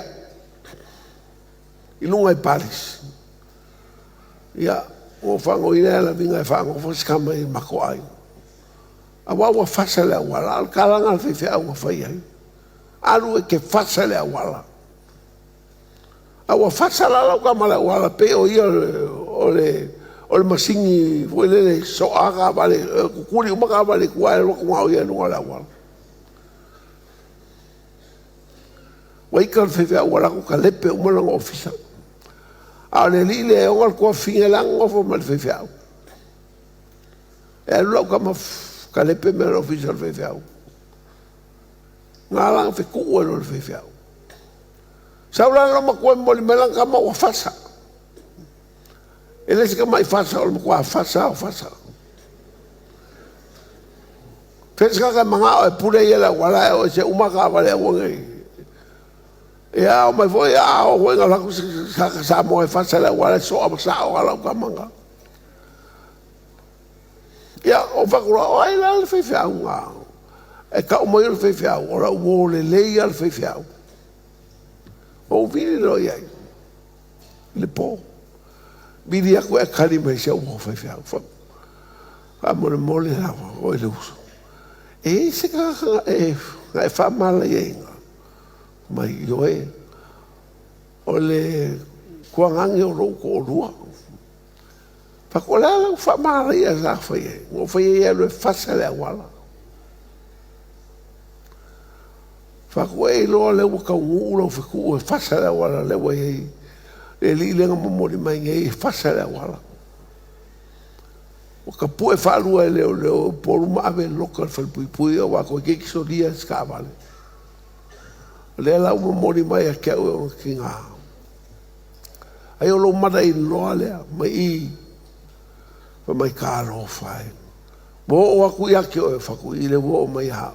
i lunga i Paris ya o fa ngo ina la vinga fa ngo fo ska mai ma ko ai a wa fa sa la wala al kalanga fe fe au fa ai alu e ke fa sa la wala awa fasala la ka mala wala pe o ia o le masingi foi le so aga vale kuri uma ka vale kwa ro ko ia no la wala Wai ka whewhia wala ko ka lepe o mana ngā ofisa. A ne li le o ngal kua whinga lang ngofo ma le whewhia. E alu ka ma ka lepe me le ofisa le whewhia. Ngā lang whi kua le whewhia. Saula lo ma kua moli me lang ka ma ua fasa. E lesi ka mai fasa o le ma kua fasa o fasa. Fesa ka mga o e pure ia la wala e o se umaka wale a wangai. Ia o mai foi ia o wenga la sa mo e fasa la wala so a sa o ala ka manga. Ia o fakura o ai la le fefia nga. E ka o mai le fefia o la o le lei al fefia. O vini no ia. Le po. Vini a ko e kali mai se o fefia. Fa mo le mole la o le uso. E se ka e fa mala ia. Mai yo e o le kuangangi o roko o rua. Pakola fa mala ia sa fa ye. Ngo fa ye le fasa le wala. Fa ko e lo le ka ulo fa ku fasa le wala le we e li le mo le mai e fasa le wala. O ka pu e fa lu le por ma ave local fa pui o wa ko ke so dia ska vale. Le la mo mori mai a ke o kinga. Ai o lo mada i lo le mai i pa mai karo fai. Mo o aku ia ke o fa ku i le wo mai ha.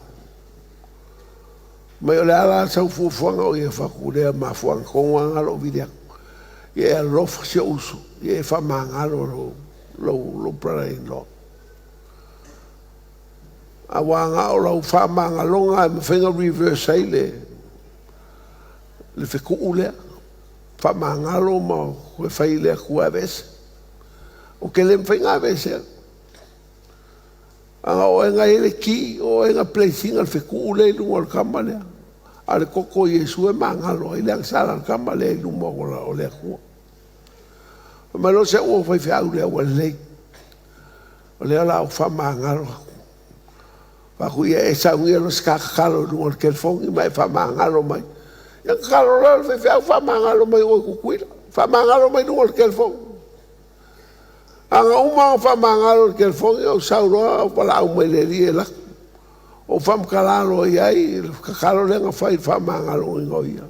Mai o le ala sa fu fuanga o ia fa ku le ma fuanga ko nga lo vidia. Ia lo fa se uso. Ia fa manga lo pra in lo. A wanga o lo fa manga longa me fenga reverse ai le fe ku'ulea, fa mangalo ma koe whailea kua vese. O ke le mwhainga vese. Anga o enga ele ki, o enga plesinga le fe ku'ulea i lunga o kamalea. A le koko Iesu e mangalo, i le angsala o kamalea i lunga o lea kua. Ma lo se ua whai whiau lea ua lei. O lea la o fa mangalo. Fa kuia e saungia lo skakakalo lunga o kelfongi mai fa mangalo mai. Yang kalau lalu fefia fa mangalo mai o kukuila fa mangalo mai no kelfon anga uma fa mangalo kelfon o sauro pala o mai le la o fam kalalo ai kakalo lenga fa mangalo ngoia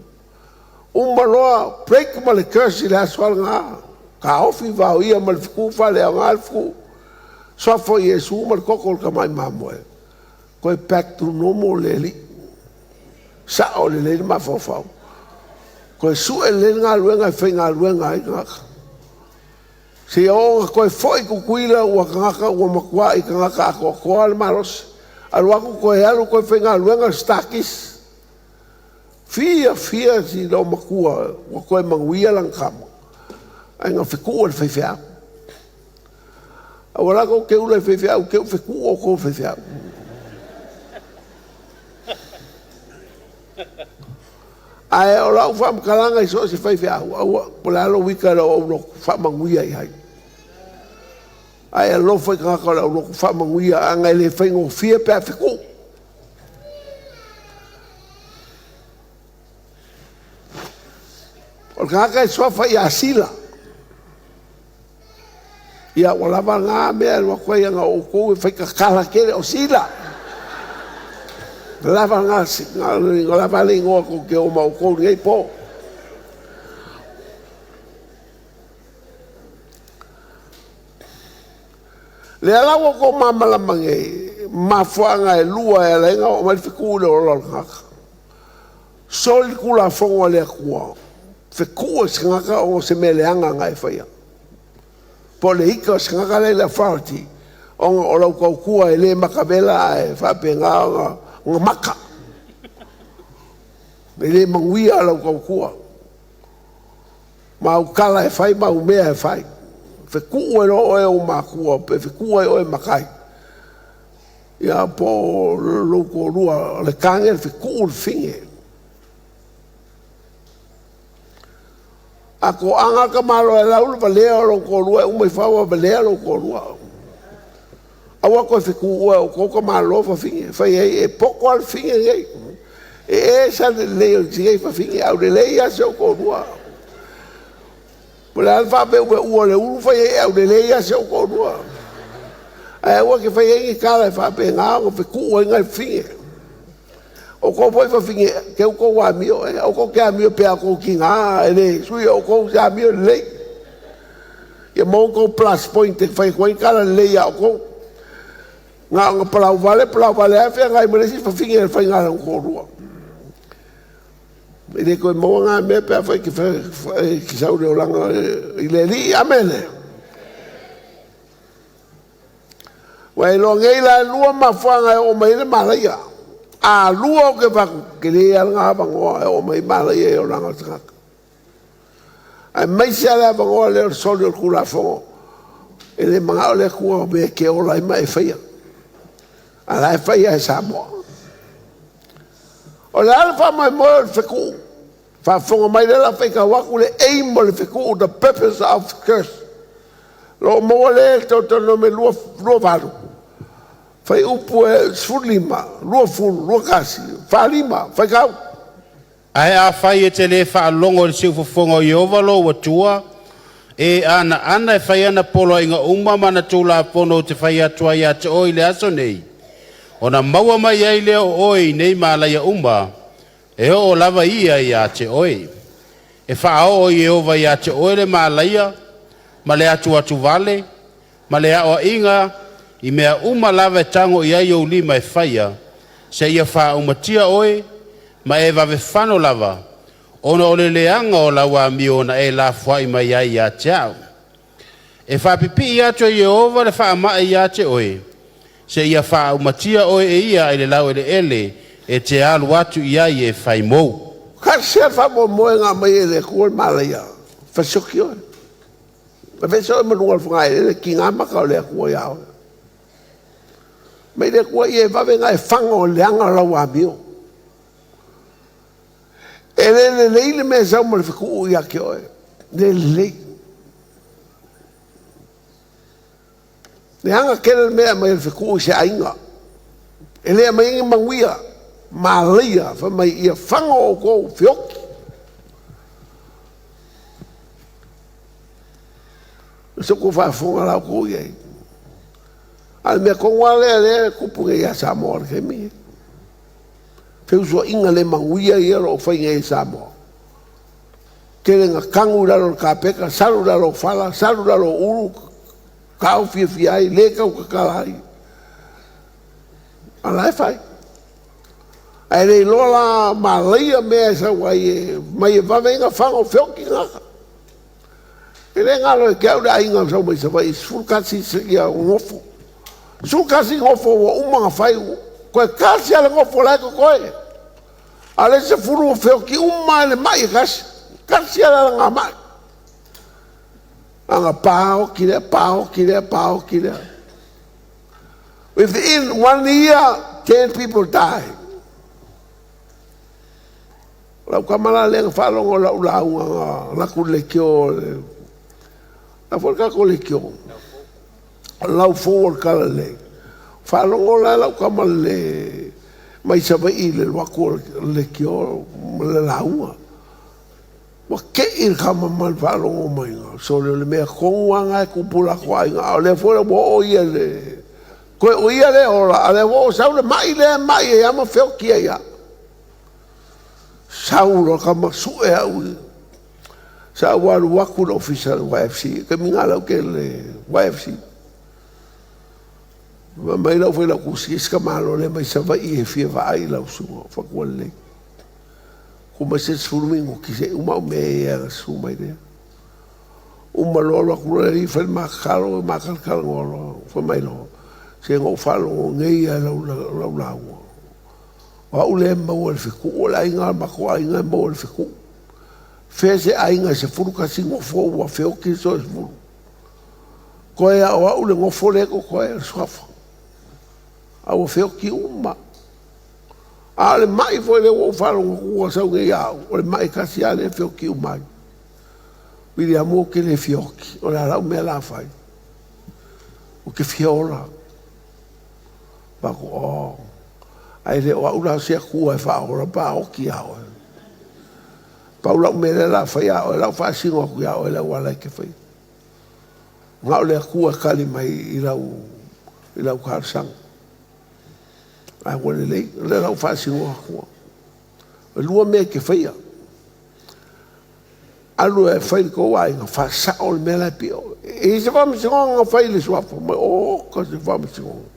uma loa break mal curse la swal nga ka ofi va o ia mal fu fa le alfu so fo Yesu mal kokol ka mai mamoe ko back to normal leli sa o le le ma fofo ko su le nga luenga fenga luenga nga se o ko foi ku kuila o nga o makwa i nga ka ko al maros al wa ko alu ko fenga luenga stakis fia si lo makua o ko manguia lang kam ai nga fiku o fefia ora ko ke u le fefia o ke fiku o ko fefia ai o la fam kalanga so se fai fia o pola lo wika lo fa manguia ai ai lo foi ka ko lo fa manguia anga le fengo fia pe fiku o ka so fa ya sila ia wala nga me lo ko ia o ko fai ka kala ke o sila lava ngasi lava lingo ko ke o mau ko ngai po le ala ko mama la mangai mafuanga e lua e lenga o mai fiku le o nga sol kula fongo le ku fiku nga o se meleanga ngai faia po le ika nga le la farti o lo ko ku e le makabela e fa penga nga maka ele manguia la kua ma o kala e fai ma o mea e fai fe ku e no e o makua pe fe ku e o e makai ia po lo ko rua le kange fe ku o finge ako anga ka malo e la ulva lea lo ko rua o me fa o lea lo ko rua awa ko fe ku o ko ko malo fa finge fa e pouco al finge E sa lenei o tingei whawhingi au lenei a se o korua. Pula alfa pe ua le ulu whai e au lenei a se o korua. Ai ua ke whai engi kala e whape ngā o whiku o ingai whingi. O ko poi whawhingi ke uko wa mio e o ko ke a mio pe a ko ki ngā e le sui o ko sa mio lenei. Ia mo ko plus point e whai koe kala lenei a o ko. Ngā palau vale a whea ngai meresi whawhingi e whai ngā o korua. Ele koe mo ngā mea pe a whai ki saure o langa I le li amene. Wai lo ngei la lua mawhanga e o mai le malaia. A lua o ke waku ke le al ngā wangoa e o mai malaia e o langa takaka. Ai mai se ale a wangoa le o soli o kura whongo. E le mga o le kua me ke o lai mai whaia. A lai whaia e Samoa. O le alfa mai moe le wheku. Whafonga mai le la whaika waku le aim o le wheku, the purpose of the curse. Lo moa le TEUTERONOME lua varu. Whai upu e sfurlima, lua furu, lua kasi, whalima, whaikau. Ai a whai e te le whaalongo le siu whafonga o Iova lo wa tua. E ana e whai ana polo inga umama tūla pono te whai atua ia te oi le aso nei. O na maua mai ai leo oi nei mālaia umma, e o lava ia ia te oi. E whaao o Iova ia te oi le mālaia, ma le atu vale, ma le ao inga, I mea umma lava tango ia i o lima e whaia, se ia wha umatia oi, ma e vave whano lava, ona o le leanga o lawa mi ona e la whai mai ai ia te au. E wha pipi ia to Iova le wha ama ia te oi, se ia wha umatia oi e ia ele lau ele e te alu atu ia I e whai mou. Ka se wha mo moe ngā mai e le kua malaia. Whasoki oi. Ma wheso e manunga le whangai ele ki ngā maka o le kua iau. Mai le kua I e wawe ngai whanga o leanga lau a mio. E le le mea sau ma le whaku ia ke oi. Le lei. Le hanga kere mea mai le whaku se ainga. E lea mai ingi manguia. Malaia. Wha mai ia whanga o kou whioki. So ko whafonga lau kou iei. Al mea kongwa le kupunga ia Samoa ke mi. Feusua inga le manguia ia ro whainga i Samoa. Kere ngā kangu raro ka peka, saru raro whala, saru raro uru, kau fia ai, le kau kakalai. Alai whai. Ai rei lola malaia mea sa wai e, mai e wawenga whango whioki ngaka. E re ngalo e keu da inga sa mai sa wai, sulkasi se ia ngofo. Sulkasi ngofo wa umanga whai, koe kasi ale ngofo laiko koe. Ale se furu o whioki umma ele mai kasi. Kasi ala ngā mai. Anga pāo kire. Within 1 year, 10 people died. Lau kamala lenga whalongo lau laku le kio. La forka ko le kio. Lau forward kala le. Whalongo lau kamala le. Mai sabai I le waku le kio. Le laua. Wa ke I kama man whalongo mai ngā. So le mea konguanga e kupula kwa inga. O le fora mo o ia le. Koe o ia le ora. Ale wo sau le mai le mai e ama wheo kia ia. Sauro kama sue au. Sa waru waku na official YFC. Ke minga lau ke le YFC. Mai lau whai lau kusi iska malo le mai sa vai e fia vai lau sunga. Whakua le. Kuma se sfurumingo ki se umau me ea su mai rea. Uma lolo akura I whai makakalo e makakalo ngolo. Whai mai lo. Se ngau whalo ngei a lau lau. Wa ule mau le fiku o la inga mako a inga mau le fiku. Fese a inga se furu kasi ngofo wa feo ki so se furu. Koe a wa ule ngofo leko koe a swafa. A wa feo ki umma. A le mai foi le wo falo ngua sau nge iau. O le mai kasi a le feo ki umai. Viliamu ke le fioki. O la lau mea la fai. O ke fiola. Bako o. ai le o ula se ku e fa ora pa o ki ao pa ula me la fa ya o la fa singo ku ya o la wala ke fa nga le ku e kali mai i la ka sang ai wala le la fa singo ku lua me ke fa ya alu e fa ko wa nga fa sa o me la pio e se va me singo nga fa le swa o ko se va me singo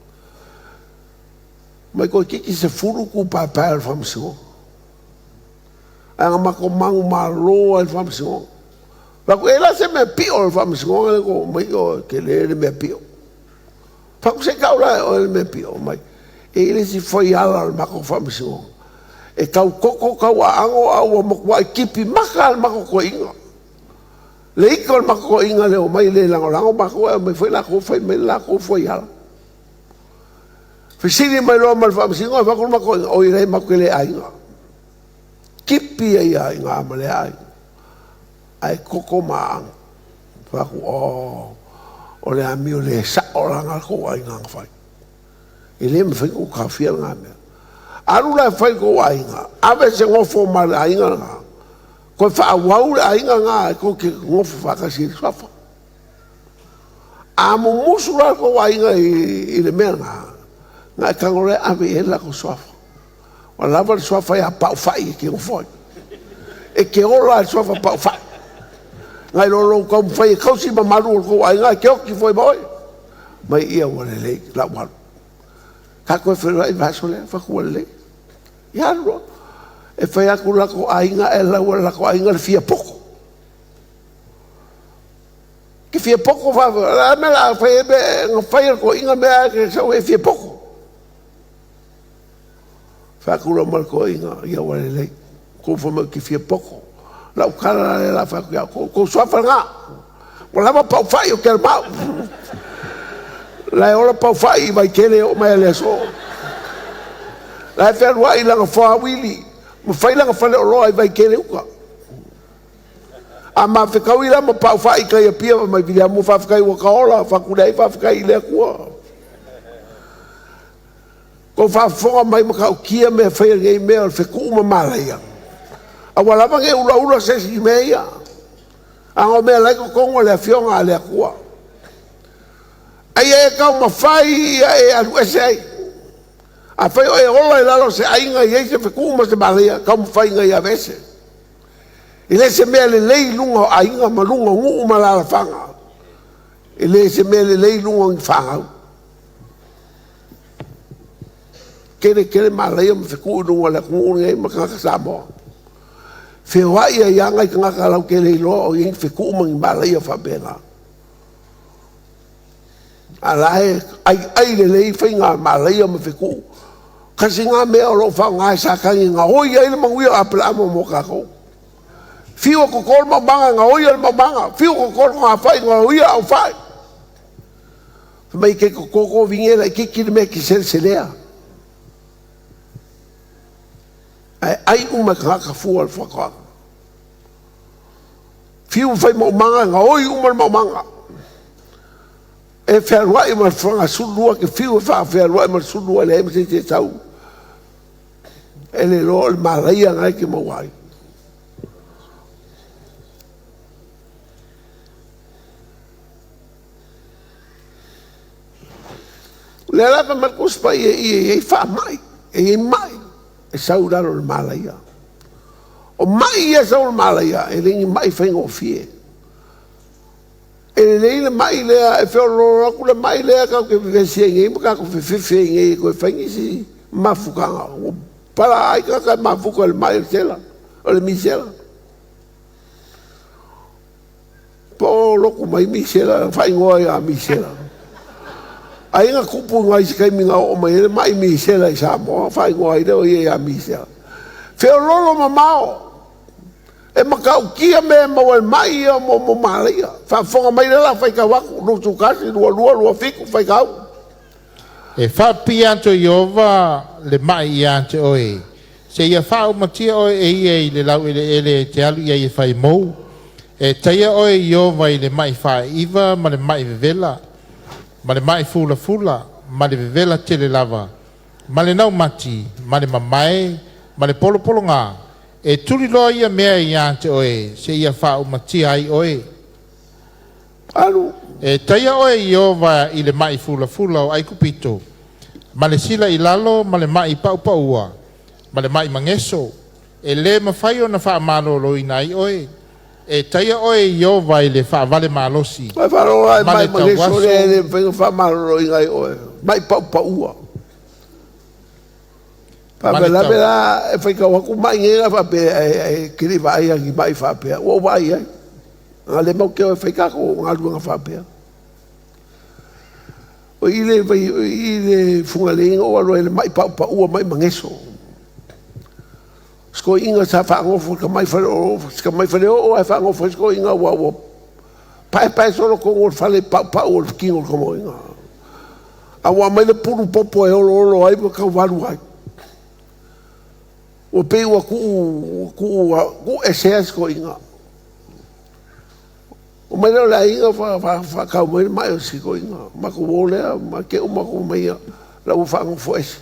mai ko kiki se furu ku pa pa fa me singo anga mako mangu malo al fa me singo la ko ela se me pio fa me singo ko mai o ke le me pio fa ko se ka ula o me pio mai e le si foi ala mako fa me singo e kau koko kau ango au mo wa kipi makal mako ko inga le iko mako ko inga le o mai le lango mako me foi la ko foi me la ko foi ala fisini mai lo mal fa singo fa ko mako o ire mako le ainga kipi ai nga male ai koko ma fa ko o le amio le sa o langa ko ai nga fa ele me fa ko ka fia nga me alu la fa ko ai nga ave se ngo fo mal ai nga ko fa wa ai nga ko ke ngo fa ka si fa amo musula ko ai nga ile me nga kangore ave ela ko sofa o lava sofa ya pa fai ke o foi e ke ola sofa pa fai ngai lo ko fai ko si ma malu ko ai nga ke o ki foi boy mai ia wala le la wa ka ko fe vai va sole fa ko le ya lo e fai aku la ko ai nga ela wala ko ai nga fia pouco que fia pouco va la me la fai be fai ko inga me que so e fia pouco fa kula mal ko inga ia wale le ko fo me ki fie poko la ukala la fa ko so fa nga wala ma pa fa yo kel ma la ola pa fa I vai kele o mai le so la fa wa I la fa wili mo fa la fa le o vai kele uka ama fe ka wila mo pa fa I ka ia pia mai Viliamu fa ka I wa ka ola fa ku dai fa ka I le ku ko fa fonga mai mo ka kia me fa ngai me al fe ku ma malaya a wala ba ngai ula se si me ya a o me la ko ngo le fionga le ku ai e ka ma fai e a USA a fa e ola la lo se ai ngai se fe ku ma se malaya ka mo fai ngai a vese ile se me le lei lunga ai nga ma lunga ngu ma la fanga ile se me le lei lunga fanga kere malaya me ku no wala ku ngai ma ka sa mo fe wa ia ngai ka ka la ke le lo o ing fe ku ma malaya fa bela ala ai le fe nga malaya me fe ku ka singa me o lo fa nga sa ka nga o ia le mangu a pla mo ka ko fiu ko ko ma banga nga o ia ma banga fiu ko ko nga fa nga o ia o fa mai ke ko vinga ke ki me ki se lea ai uma ka fu al fa ka fiu fai mo manga nga oi uma mo manga e fer wa I ma franga sulua ke fiu fa fer wa ma sulua le me se tau ele lo malaya nga ke mo wai le la pa marcus pa e fa mai e mai e sauraro le malaya o mai e saur malaya e lengi mai whaingo fie e le mai lea e wheo loro aku le mai lea kau ke whiwesia ngei mo kako whiwhiwhi ngei koe whaingi si mafukanga o para ai kaka mafuka le mai sela o le misela po loko mai misela whaingo ai a misela ai nga kupu ngai se kai minga o mai mai mi se la sa mo fai ngoi de o ye a mi se fe lolo mamao e makau kia me mo mai mo malia fa fonga mai la fai ka wa no tu kasi lo fiku fai ka e fa pianto Iova le mai ante oi se ia fa o matia oi e le lau ele te alu ia fai mo e taia oi Iova le mai fa iva ma le mai vela ma le mai fula ma le vela tele lava ma le nau mati, ma le mamae, ma le polo polo ngā, e turi loa ia mea ia te oe, se ia whao mati ai oe. Alu. E taia oe i ova i le mai fula fula o ai kupito, ma le sila i lalo, ma le mai pau paua, ma le mai mangeso, e le mawhai o na wha malolo i nai oe, e taia oe i ova i le wha vale malosi. Mai wharoa e mai mangeso le wha malolo i nai oe, mai pau paua. Pamela bela e fai ka waku mai ngera fa pe e kiri vai a ki mai fa pe o vai ai ale mo ke fai ka ko ngalu nga fa pe o ile fungaling o alo ele mai pa o mai mangeso sko inga sa fa ngo ka mai fa o fa ngo sko inga wa pa solo ko o fa le pa o kingo como inga a wa mai le puru popo e o ai ka walu ai o pe o ku SS ko inga o mai la inga fa ka mo mai o si ko inga ma ko ole ma ke o ma ko mai la o fa ngo fo es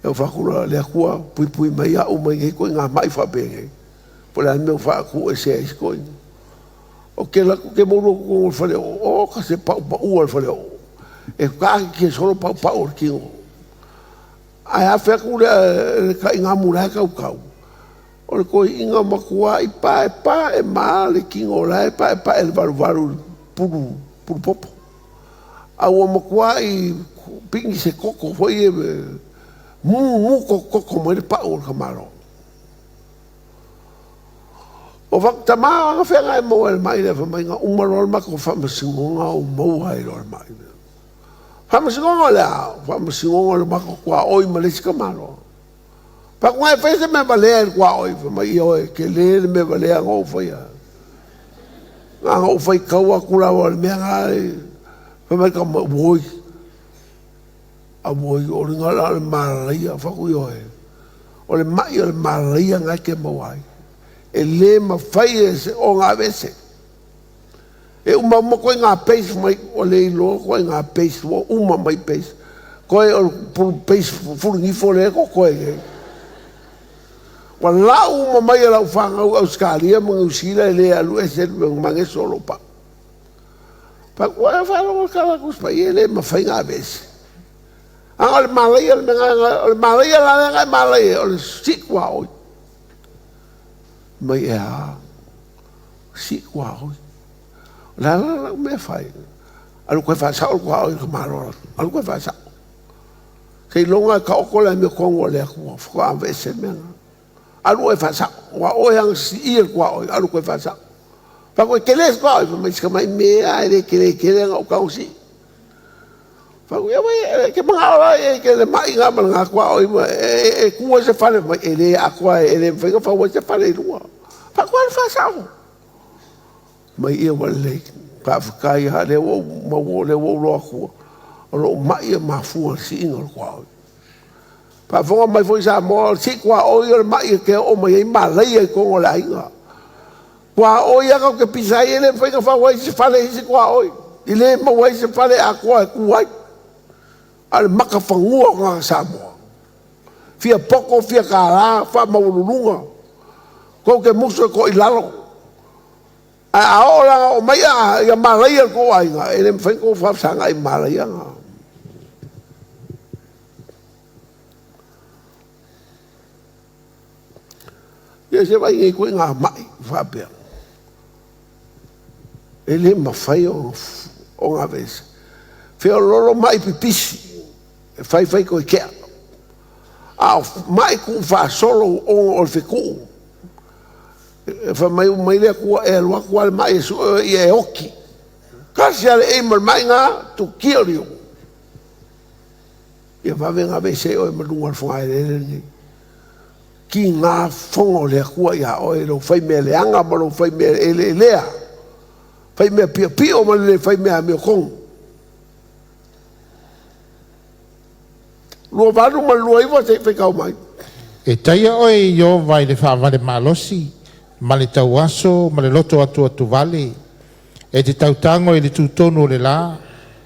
eu fa ku le ku pui mai o mai ko inga mai fa be por la me fa ku SS ko inga o ke la ke mo ko fa le o ka se pa o fa le o e ka ke solo pa o kingo ai a fe ku le ka inga mura ka u o le ko inga makua i pa e ma le kingo la pa e varu puru popo a o makua i pingi se koko foi e mu koko mo le pa o ka maro o va tama nga fe nga mo el mai le fa mai nga un marol ma ko fa masingonga o mo ai lo mai Vamos lá, vamos lá, qua oi malesi kamalo. Pa kwa fez me valer qua oi, mai oi que ler me valer ngo foi. Ngo foi kawa kula wal me ngai. Pa mai ka moi. A moi o ngala maria fa ku oi. O le mai o maria ngai ke mo ai. E le ma fai o nga vese. E uma mo ko nga peixe mai o le lo ko nga peixe o uma mai peixe ko e por peixe furni fole ko e wala uma mai la fanga o skalia mo usila le alu ese mangi solo pa ko fa lo kala kus pa ele ma fai nga vez ang malaya la malaya o sikwa o mai a sikwa o la me fai alu ko fa sa o ko o maro alu ko fa sa sei longa ka ko la me ko le ko fo a vese me alu e fa sa o yang si ko alu ko fa sa pa ko ke les ko me ska mai me ai ke le ka si pa ko ya ke ma ora ke le mai nga ma nga ko e ku se fa le ele a ko ele fa o se fa le lu pa ko fa sa mai ia wale ka fakai ha le o ma le o lo ko o mai ma fu si ngol ko pa fo mai foi sa mo si kwa o ia mai ke o mai ma le ko la inga kwa o ia ka ke pisa ele foi ka fa wai si fale si kwa o ile ma wai si fale a kwa ku wai al maka fangua nga sa mo fia poko fia kala fa ma ulunga ko ke muso ko ilalo a ora o mai a ya malaya ko ai nga ele fai ko fa sanga i malaya nga ye se vai ko nga mai fa pe ele ma fai o nga vez fe lolo mai pipisi fai ko ke a mai ku fa solo o fe ku fa mai le ku e lo ku al mai su e oki kasi al e mai nga tu kirio e va venga vese o me lugar fo ai ki nga fongo le ku ya o e lo fai me le anga mo lo fai me ele lea fai me pio mo le fai me a me kon lo va no mo lo ivo se fe ka mai e taia o yo vai le fa vale malosi ma le tau aso, ma le loto atu vale, e te tautango e le tutonu le la,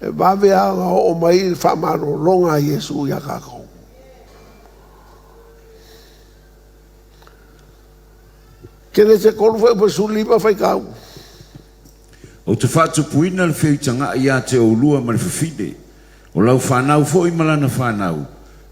E vave anga o mai whamaro longa Iesu ia kako. KENESE kolu fai pa sulima fai kau. O te whātu puina le whiutanga i a te o lua ma le whiwhide. O lau whanau fo i malana whanau.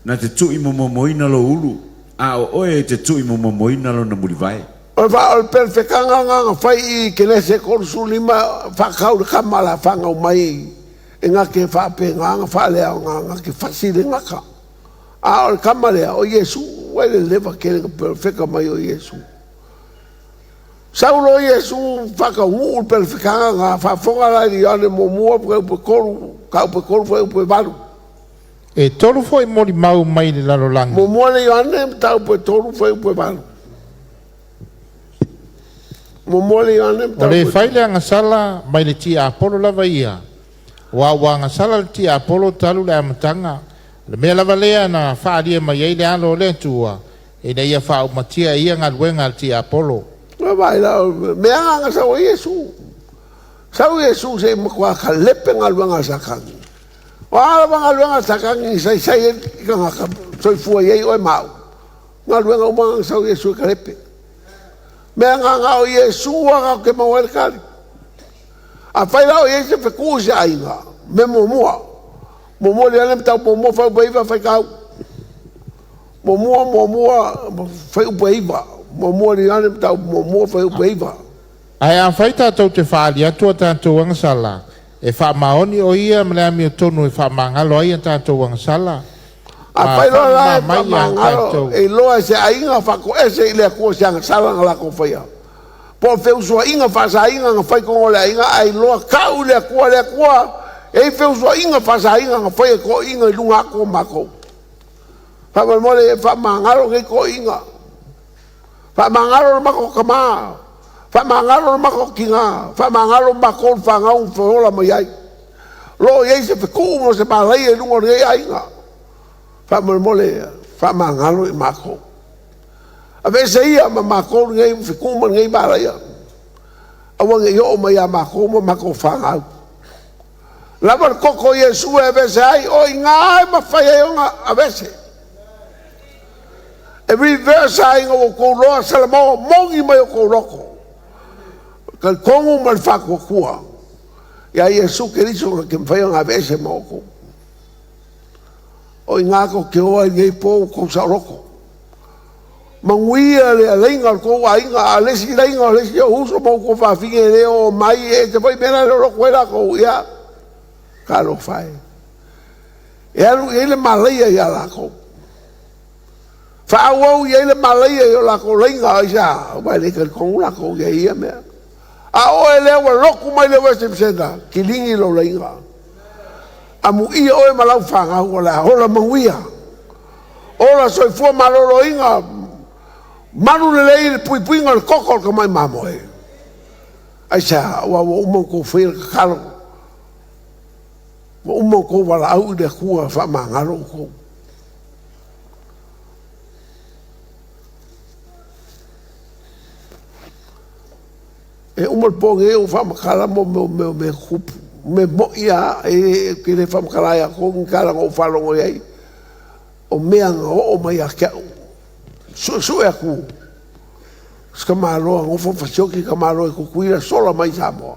Na te tui momoina lo ulu. A o oe te tui momoina lo na murivae. O le perfekanga nganga fai i KENESE kolu sulima whakau le kamala whangau mai. E ngā ke whape nganga whalea o nganga ke whasile ngaka. A o le kamalea o Iesu. Wai le lewa kere ka perfeka mai o Iesu. Saulo Iesu whakaungu perfekanga ngā whafonga lai ni ane mo mua pe kolu. Kau pe kolu fai upe waru. E tolu foi mori mau mai le lalo langi. Mo mua ni ane tau pe tolu fai upe waru. Mo mua ni ane tau o le faile anga sala mai le tia apolo lava ia. Wa anga sala le tia apolo talu le amatanga. Le mea lava lea na whaaria mai ei le alo le tua. E na ia wha umatia ia ngā luenga le tia apolo. Vai la mea nganga sau Iesu. Sau Iesu se makua ka lepe ngā luenga sakangi. O ala ngā luenga sakangi sai sai i ka ngaka soifua iei oe mau. Ngā luenga umanga sau Iesu ka lepe. Mea nganga o Iesu waka ke mawele kari. A whaila o Iesu wheku se ainga. Me momua. Momua li anem tau momua whau baiva whai kau. Momua whai upaiva. Momua li anem tau momua whai upaiva. Ai an whaita tau te whaali atua tātou anga sala. E wha maoni o ia mlea mi o tonu e wha mangalo ai an tātou anga sala. A whaila la e wha mangalo e loa se ainga whako ese i lea kua se anga sala nga lako whaia. Po wheusua inga whasa inga nga whai kongo lea inga ai loa kau lea kua. E wheusua inga whasa inga nga whaia ko inga i lunga ako mako. Wha mole e wha mangalo kei ko inga. Wha mangalo mako kamaa. Wha mangalo mako kinga. Wha mangalo mako whangau whaola mai ai. Lo iei se wheku mo se malai e lunga rei ainga. Wha mole wha mangalo i mako. A vese ia ma mako ngei wheku ma ngei malai a. Awange i o mai a mako ma mako whangau. Lama koko Iesu e vese ai o i ngā e ma whai e onga a vese. E reverse ai ngā o kou loa salamau mongi mai o kou loko. Ka kongu ma le whakua kua. Ia Iesu ke riso ka ke mwhai ngā vese ma o kou. O i ngā ko ke oa i ngei pō kou sa roko. Manguia le a leinga kou a inga a lesi leinga a lesi o huso mo kou whawhinge leo mai e te whai mena le roko e la kou ia. Ka lo whai. E alu i le malaia i a la kou. Whaawau i ele malaia i o lako leinga i sa. Mai le kan kongu lako i ia mea. A o e lewa roku mai le Western Center. Ki lingi lo leinga. A mu ia o e malau whangau o la. Hola manguia. Ola soifua malolo inga. Manu le lei le pui puinga le kokol ka mai mamoe. Ai sa. Wa umang ko whira ka kalo. Wa umang ko wala au i le kua wha mangaro ko. E umar pōnge e o whamakala mo me kupu. Me mo ia e ke le whamakala ia ko ngikala ngā o whalongo iei. O mea ngā o mai a kia. Su e aku. Ska māroa ngō whawhasioki ka māroa e kukuira sola mai Samoa.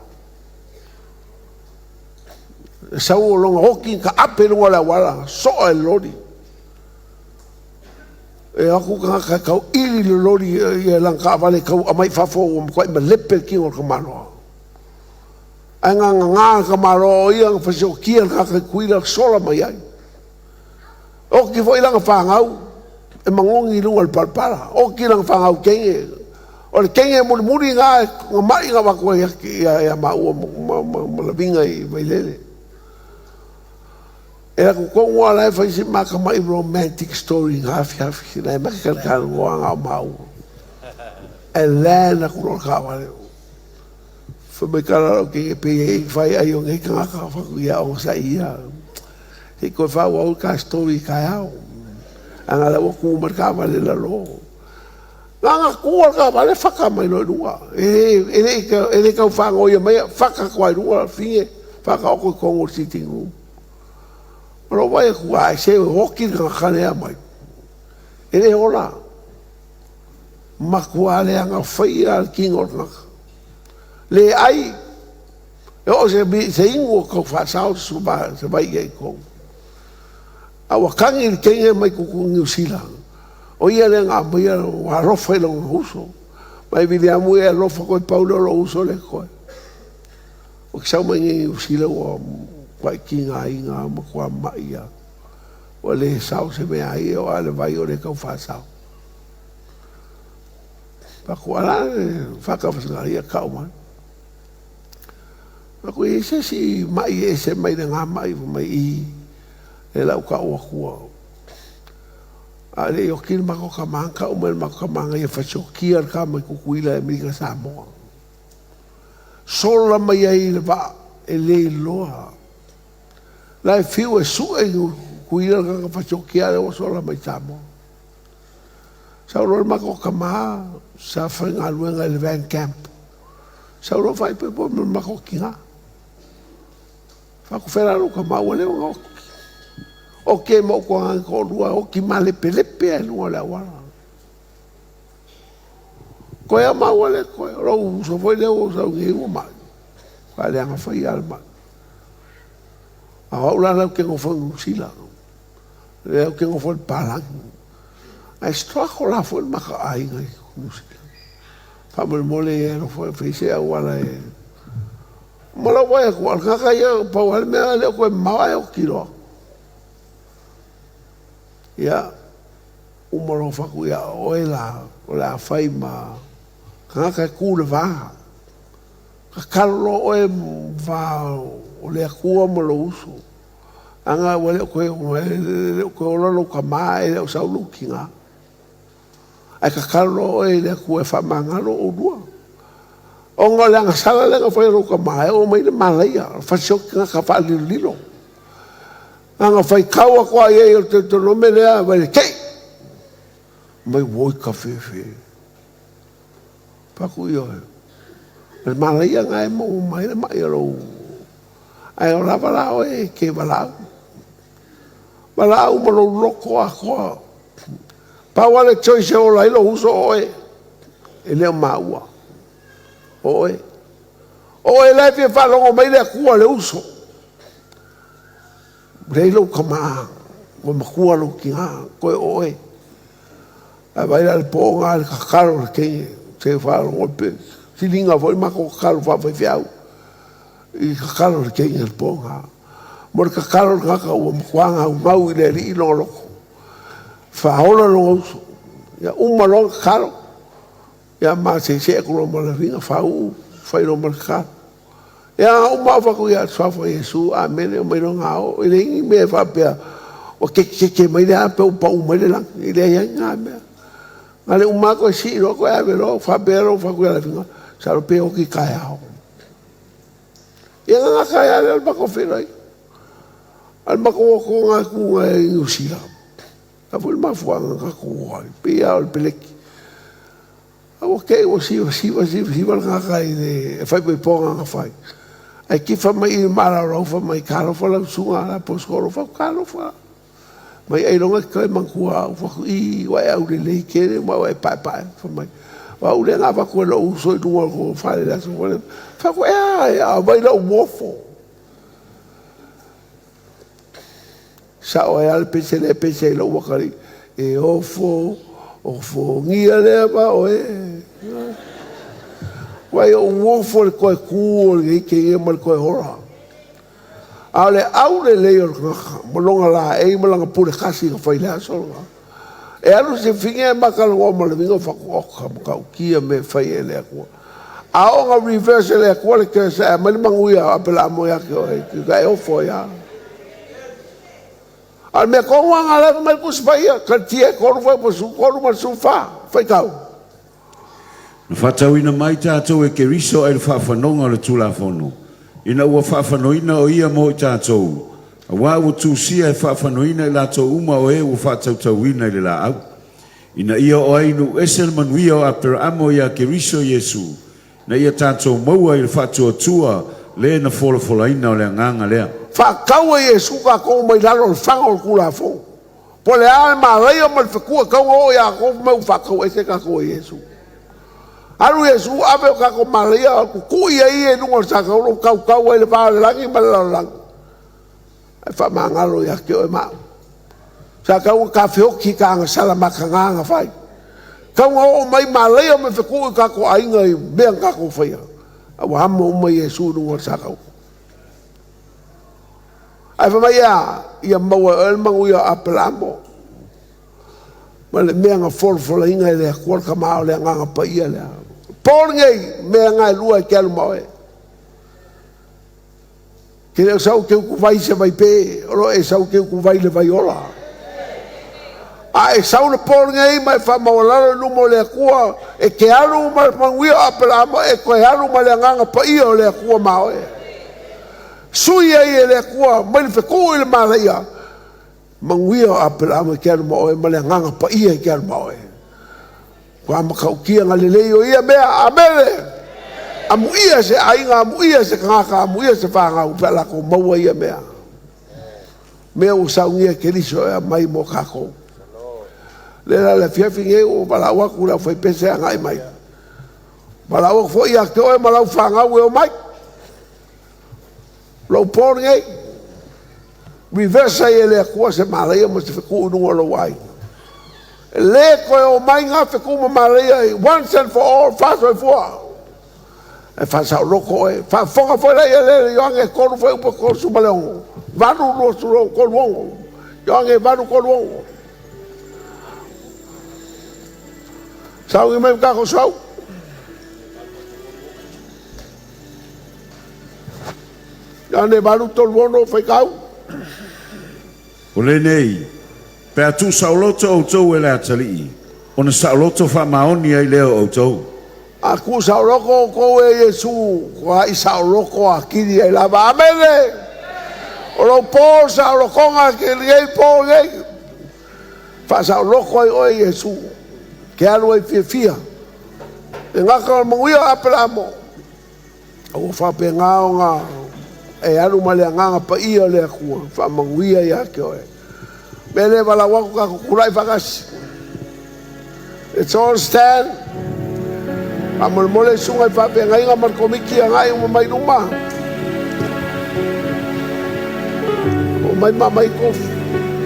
E sau o longa hoki ka ape runga la wala. Soa e lori. E aku ka kau iri le lori i langka avale kau amai whafo o mkwa ima lepe ki o ka maroa. Ai ngā ka maroa i ang whasio kia ka kuira sola mai ai. O ki fo ilanga whangau e mangongi lunga le palpala. O ki ilanga whangau kenge. O le kenge muri ngā mai ngā wakua i a maua malavinga i mailele. E la kukongo ala e whaisi maka mai romantic story hafi na e maki kankana ngoa ngā mau. E lēna kuno kawa leo. Whamai kararo ke pe e whai ai o ngei kangaka whaku ia o sa ia. He koe whau au ka story kai au. Anga lewa kumar kawa le la lo. Nganga kumar kawa le whaka mai no rua. E le kau whango ia mai whaka kwai rua finge. whakaoko kongo sitting room. Pero vai kua se hoki ka khanea mai. Ele ola. Makua le anga whaia king o ngaka. Le ai, e o se ingo ko whaasao su ba se vai e kongo. Awa kangi i kenge mai kuku New Zealand. O ia le ngā mai wa rofa i longa huso. Mai Viliamu e rofa koe Paulo lo uso le koe. O ki sau mai New Zealand o kwai ki ngā inga ma kua mai ia. O le sao se mea ai o ale vai o le kau whaasao. Paku ala whakawhasanga ia kau mai. Paku e se si mai e se mai le ngā mai mai i e lau ka ua kua. A le o kini mako ka maanga o mai mako ka maanga ia whachokia ar ka mai kukuila e mika Samoa. Sola mai ai le wa e le loa. La e fiu e su e kuila ka whachokia le o sola mai Samoa. Sa uro mako ka maa sa whainga luenga le van camp. Sa uro whai pe po mako ki ngā. Whako whera ka maa ua leo ngā o ke mo ko an ko rua o ki male pelepe no la wala ko ya ma wala ko ro so foi le o so ngi o ma fa le anga fa ya ma a ora la ke ngo fo sila le ke ngo fo palang a straho la fo ma ka ai ngai fa mo mole no fo fise a wala e mo la wa ko ka ya pa wala me le ko ma o kilo ia umaro faku ia oela o la fai ma ka kule va ka kalo o va o le kua mo lo uso anga wale ko lo ka mai o sa lu kinga ai ka kalo o le kua fa mangalo o dua o ngola nga sala le ka fa ro ka mai o mai le malaya fa shoka ka fa lilo anga fai kaua kwa ye o te tonome lea vai kei mai woi ka fefe paku yo e malaia ngai mo mai le mai ro ai ora bala o e ke bala mo lo loko a kwa pa wale choice o la ilo uso o e le maua o e la fi fa longo mai le kwa le uso Reilo kama o makua lo ki ha ko oe a vai al ponga al kakaro ke se fa o pe silinga foi mako kakaro fa foi fiau i kakaro ke el ponga mor kakaro ka o makuanga o mau ile ri lo fa ola lo ya un malo kakaro ya ma se ko mo la vinga fa u foi no mercado ya o ma fa ko ya fa fa Yesu amen o mai no ngao ile ngi me fa pe o ke mai da pe o pa o mai la ile ya nga me ale o ma ko si ro ko ya vero fa pero fa ko ya vinga sa ro pe o ki ka ya nga ka ya le ba ko fe rai al ma ko nga ku e usila a vol ma fo nga ko pe ya o peleki okay o si va nga ka de fa pe po nga fa ai ki fa mai mara ro fa mai karo fa la sunga la poskoro fa karo fa mai ai longa kai mangua fa i wa au le ke ma wa pa fa mai wa u le na fa ko lo uso du ko fa le so fa ko ya vai lo mofo sa o al pese lo wakari e ofo ngia le ba o Wai o wofo le koe kūo le ke e mal koe hora. Ale au le leo malonga la e malanga pule kasi ka whai lea solga. E anu se finge e makalo o malaminga whakoka makau kia me whai e lea kua. A o nga reverse lea kua le kea sa mani manguia apela amoia ke o e ka e ofo ya. Al me konga ngala mai kuspaia ka tie koru whai pasu koru masu whai kau. Whatauina mai tātou e ke riso e le whawhanonga le tūlafono. Ina ua whawhanoina o ia mo i tātou. A wā ua tūsia e whawhanoina i lātou uma o e ua whatautauina i le la au. Ina ia o ainu esel manuia o apera amo ia ke riso Yesu. Na ia tātou maua i le whatuatua Le na fola ina o le nganga lea. Whakau e Yesu ka kou mai lalo le whango le kula fō. Po le ale ma leia ma le whakua kau o ia kou mau whakau e se ka kou e Yesu. Aru Yesu ave o ka kou ma leia ku kui e nunga le sa kau kau e le pāle langi ma le lalo langi. Ai wha mangalo ia ke o e mau. Sa kau ka whioki ka anga sala maka nganga whai. Kau o mai ma leia ma whakua ka kou ainga i mea ka kou whaia. Au hamo o mai Yesu nunga le sa kau. Ai fa mai ia maua el mangu ia apelamo. Ma le mea nga fola inga e lea kual ka mao lea nganga pa ia lea. Por ngei mea ngai lua e kialu maoe. Ke leo sau keu ku vai se vai pe, oro e sau keu ku vai le vai ola. A e sau le por ngei mai fa maularo numo lea kua e ke alu ma le mangu ia apelamo e koe alu ma lea nganga pa ia o lea kua maoe. Sui e le kua mai le ko le malaia manguia apela ma ke mo e male nganga pa ia ke mo e kwa ma ka kia ngale le o ia mea amele amu ia se ainga amu ia se kanga amu ia se fanga u pela ko mo ia mea mea o saungia ke liso e mai mo ka ko le la fiafi nge o bala wa ku la foi pese ngai mai bala o foi ia ke o mala fanga o mai lo por ngei reverse ele ko se malaya mo se ku no lo wai le ko o mai nga fe ku malaya once and for all fast for e fa sa loko e fa fonga foi ele yo nge ko foi po ko su balong vanu lo su ko lo yo nge vanu ko lo sa u me ka ko sau ya ne balu tol wono fai kau O lenei pe atu sauloto o tou ele atali ona sauloto fa maoni ai leo o tou aku sauloko ko e Yesu ko ai sauloko akiri ai lava amele o lo po sauloko nga ke lei po lei fa sauloko ai o Yesu ke alu ai fia e ngaka mo ia apelamo o fa pengao nga e alu male nganga pa ia le ku fa manguia ya ke o bele bala wa ka kurai fagas it's all stand amol mole sunga fa pe ngai nga mar komiki ngai mo mai numa o mai mai ko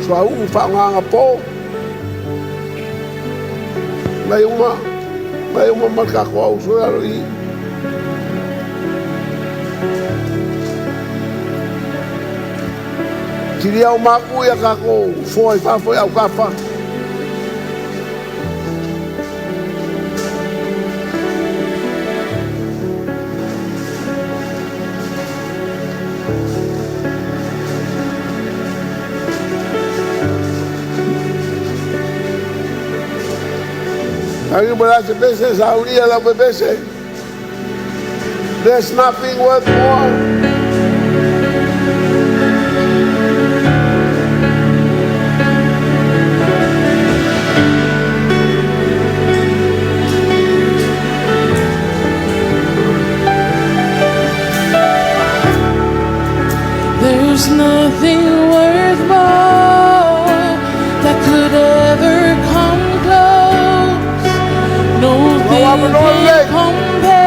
fa u fa nganga po mai uma mar ka ko so ya ri Kiria o maku ia kako foi au kafa. Alguém vai se pensar sauria lá vai pensar. There's nothing worth more. There's nothing worth more that could ever come close. Nothing can compare.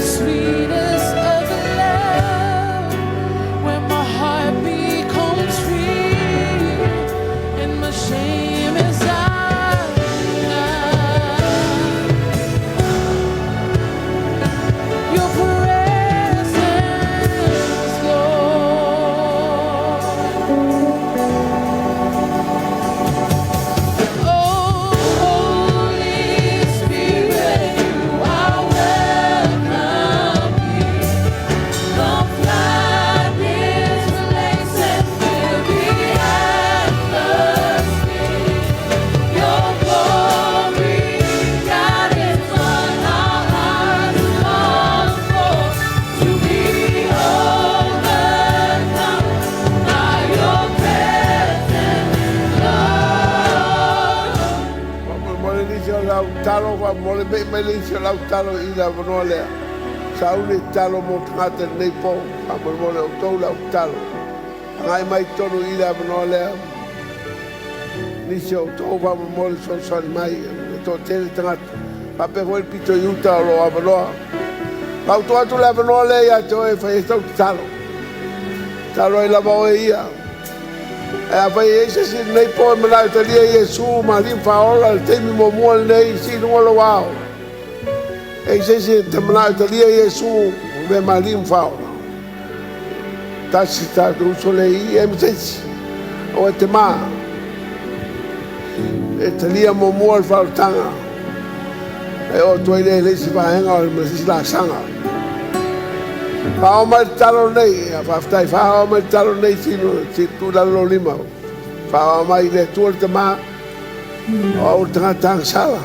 Sweetest of love, when talo wa mole me me le se lau talo I la vanoa lea. Sa ule talo mo tangata nei po, a mole o tau lau talo. Ngai mai tonu I la vanoa lea. Nisi o tau wa mole son mai, to tele tangata. Pape hoi pito yuta o lo a vanoa. Lau tu atu la vanoa lea ia te oe fai tau talo. Talo I la vao e ia. E a vai e se nei po me la Italia Iesu ma rin faola il temi mo mo nei si no lo wao. E se te me la Italia Iesu me ma rin faola. Ta si sta du sole I e se o te ma. E Italia mo mo al faltanga. E o to ile le si va henga o me si la sanga. Fao mai talo nei, faftai fao mai talo nei si tu la lo lima. Fao mai le tu te ma o tanga sala.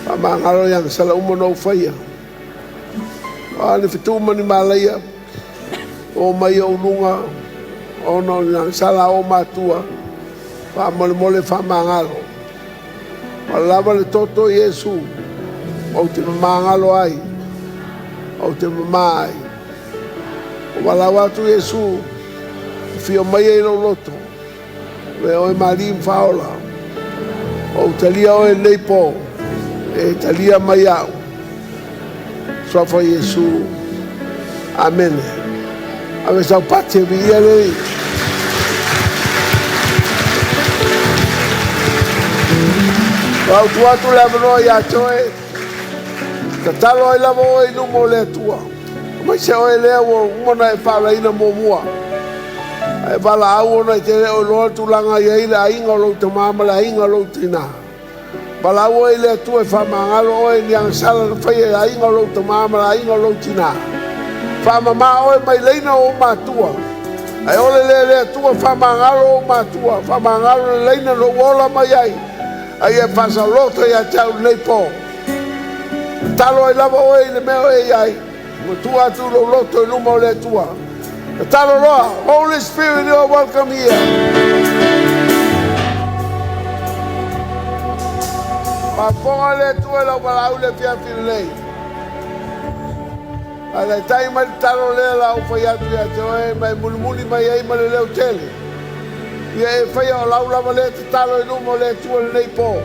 Pa ma ngalo yang sala umo no faia. Ani fitu mani malaya. O mai o lunga o no yang sala o matua. Pa mole fa mangalo. Lava le toto Yesu. O te mangalo ai. O te mamai. O walawa tu Yesu. Fio mai e no loto. Me o e marim faola. O talia o e leipo. E talia mai au. Sofa Yesu. Amen. Ave sau pate via lei. Au tuatu levano ia toe. Tatalo ai lava o inu mo le tua. Mai se o ele o mona e fala ina mo mua. Ai bala au na te o lo tu langa ia ila inga lo te mama la inga lo tina. Bala o ele tu e fa mangalo o e niang sala na fai e inga lo te mama la inga lo tina. Fa mama o e mai leina o matua. Ai ole le tu fa mangalo o matua. Fa mangalo leina no ola mai ai. Ai e fa sa loto ia tau nei po. Talo ai lava o e le meo e ai. Mo tua tu lo loto e lumo le tua. Talo loa. Holy Spirit, you are welcome here. Ma fonga le tua e la walau le pia filei. Ala tai mai talo le la o fai atu ia te oe mai mulimuli mai ai ma le leo tele. Ia e fai o lau lava le te talo e lumo le tua le nei po.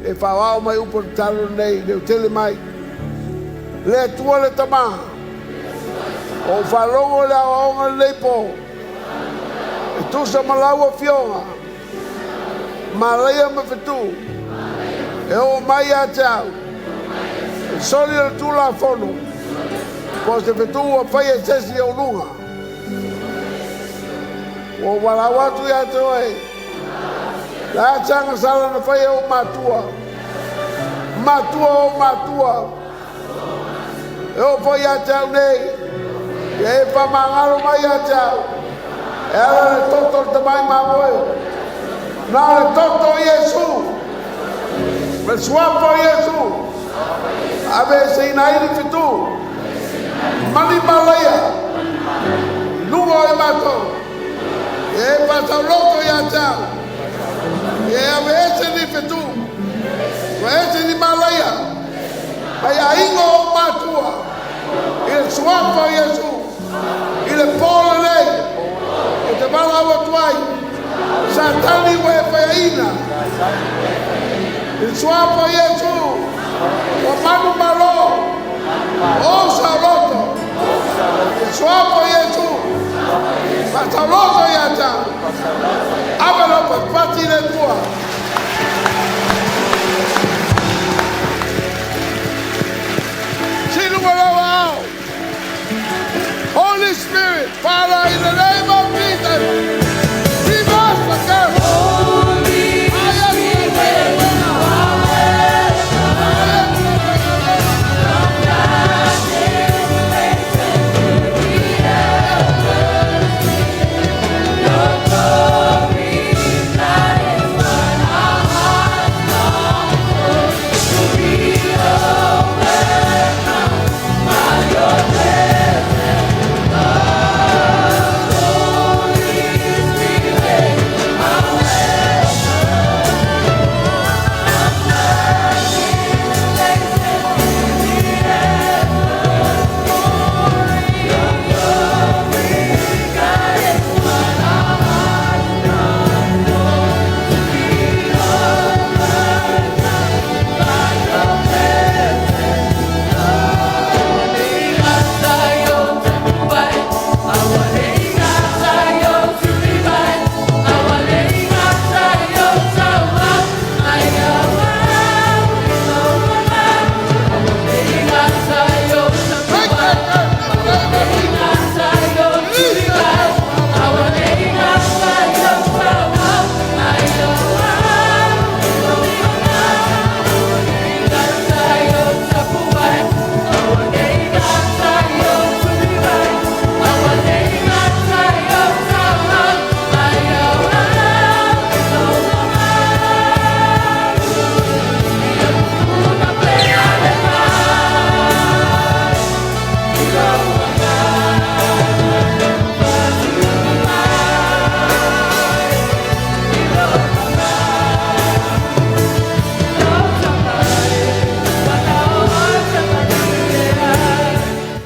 E whawao mai upo talo nei, leo tele mai. Le tua le tama. O whalongo le aonga le po. E tusa malaua fionga. Malaya me fitu. E o mai a tau. E soli le tu la fono. Po se fitu o whai e sesi o lunga. O walawatu ya te oe. La changa sala na fai o matua. Matua o matua. E o fai a tau nei. E e pa mangalo mai a tau. E ala le toto te mai mamoe. Na le toto Yesu. Me suapo Yesu. Ave se inairi fitu. Mani malaya. Lungo e mato. E pa sa loto ya tau. E ave ese ni fitu. Ese ni malaya. Ai aingo o matua. Il suapo Yesu. Il polo lei. E te bala o tuai. Satani we feina. Il suapo Yesu. O manu malo. O saroto. Il suapo Yesu. Pasaloto yata. Abelo per pati le tua. Holy Spirit, Father.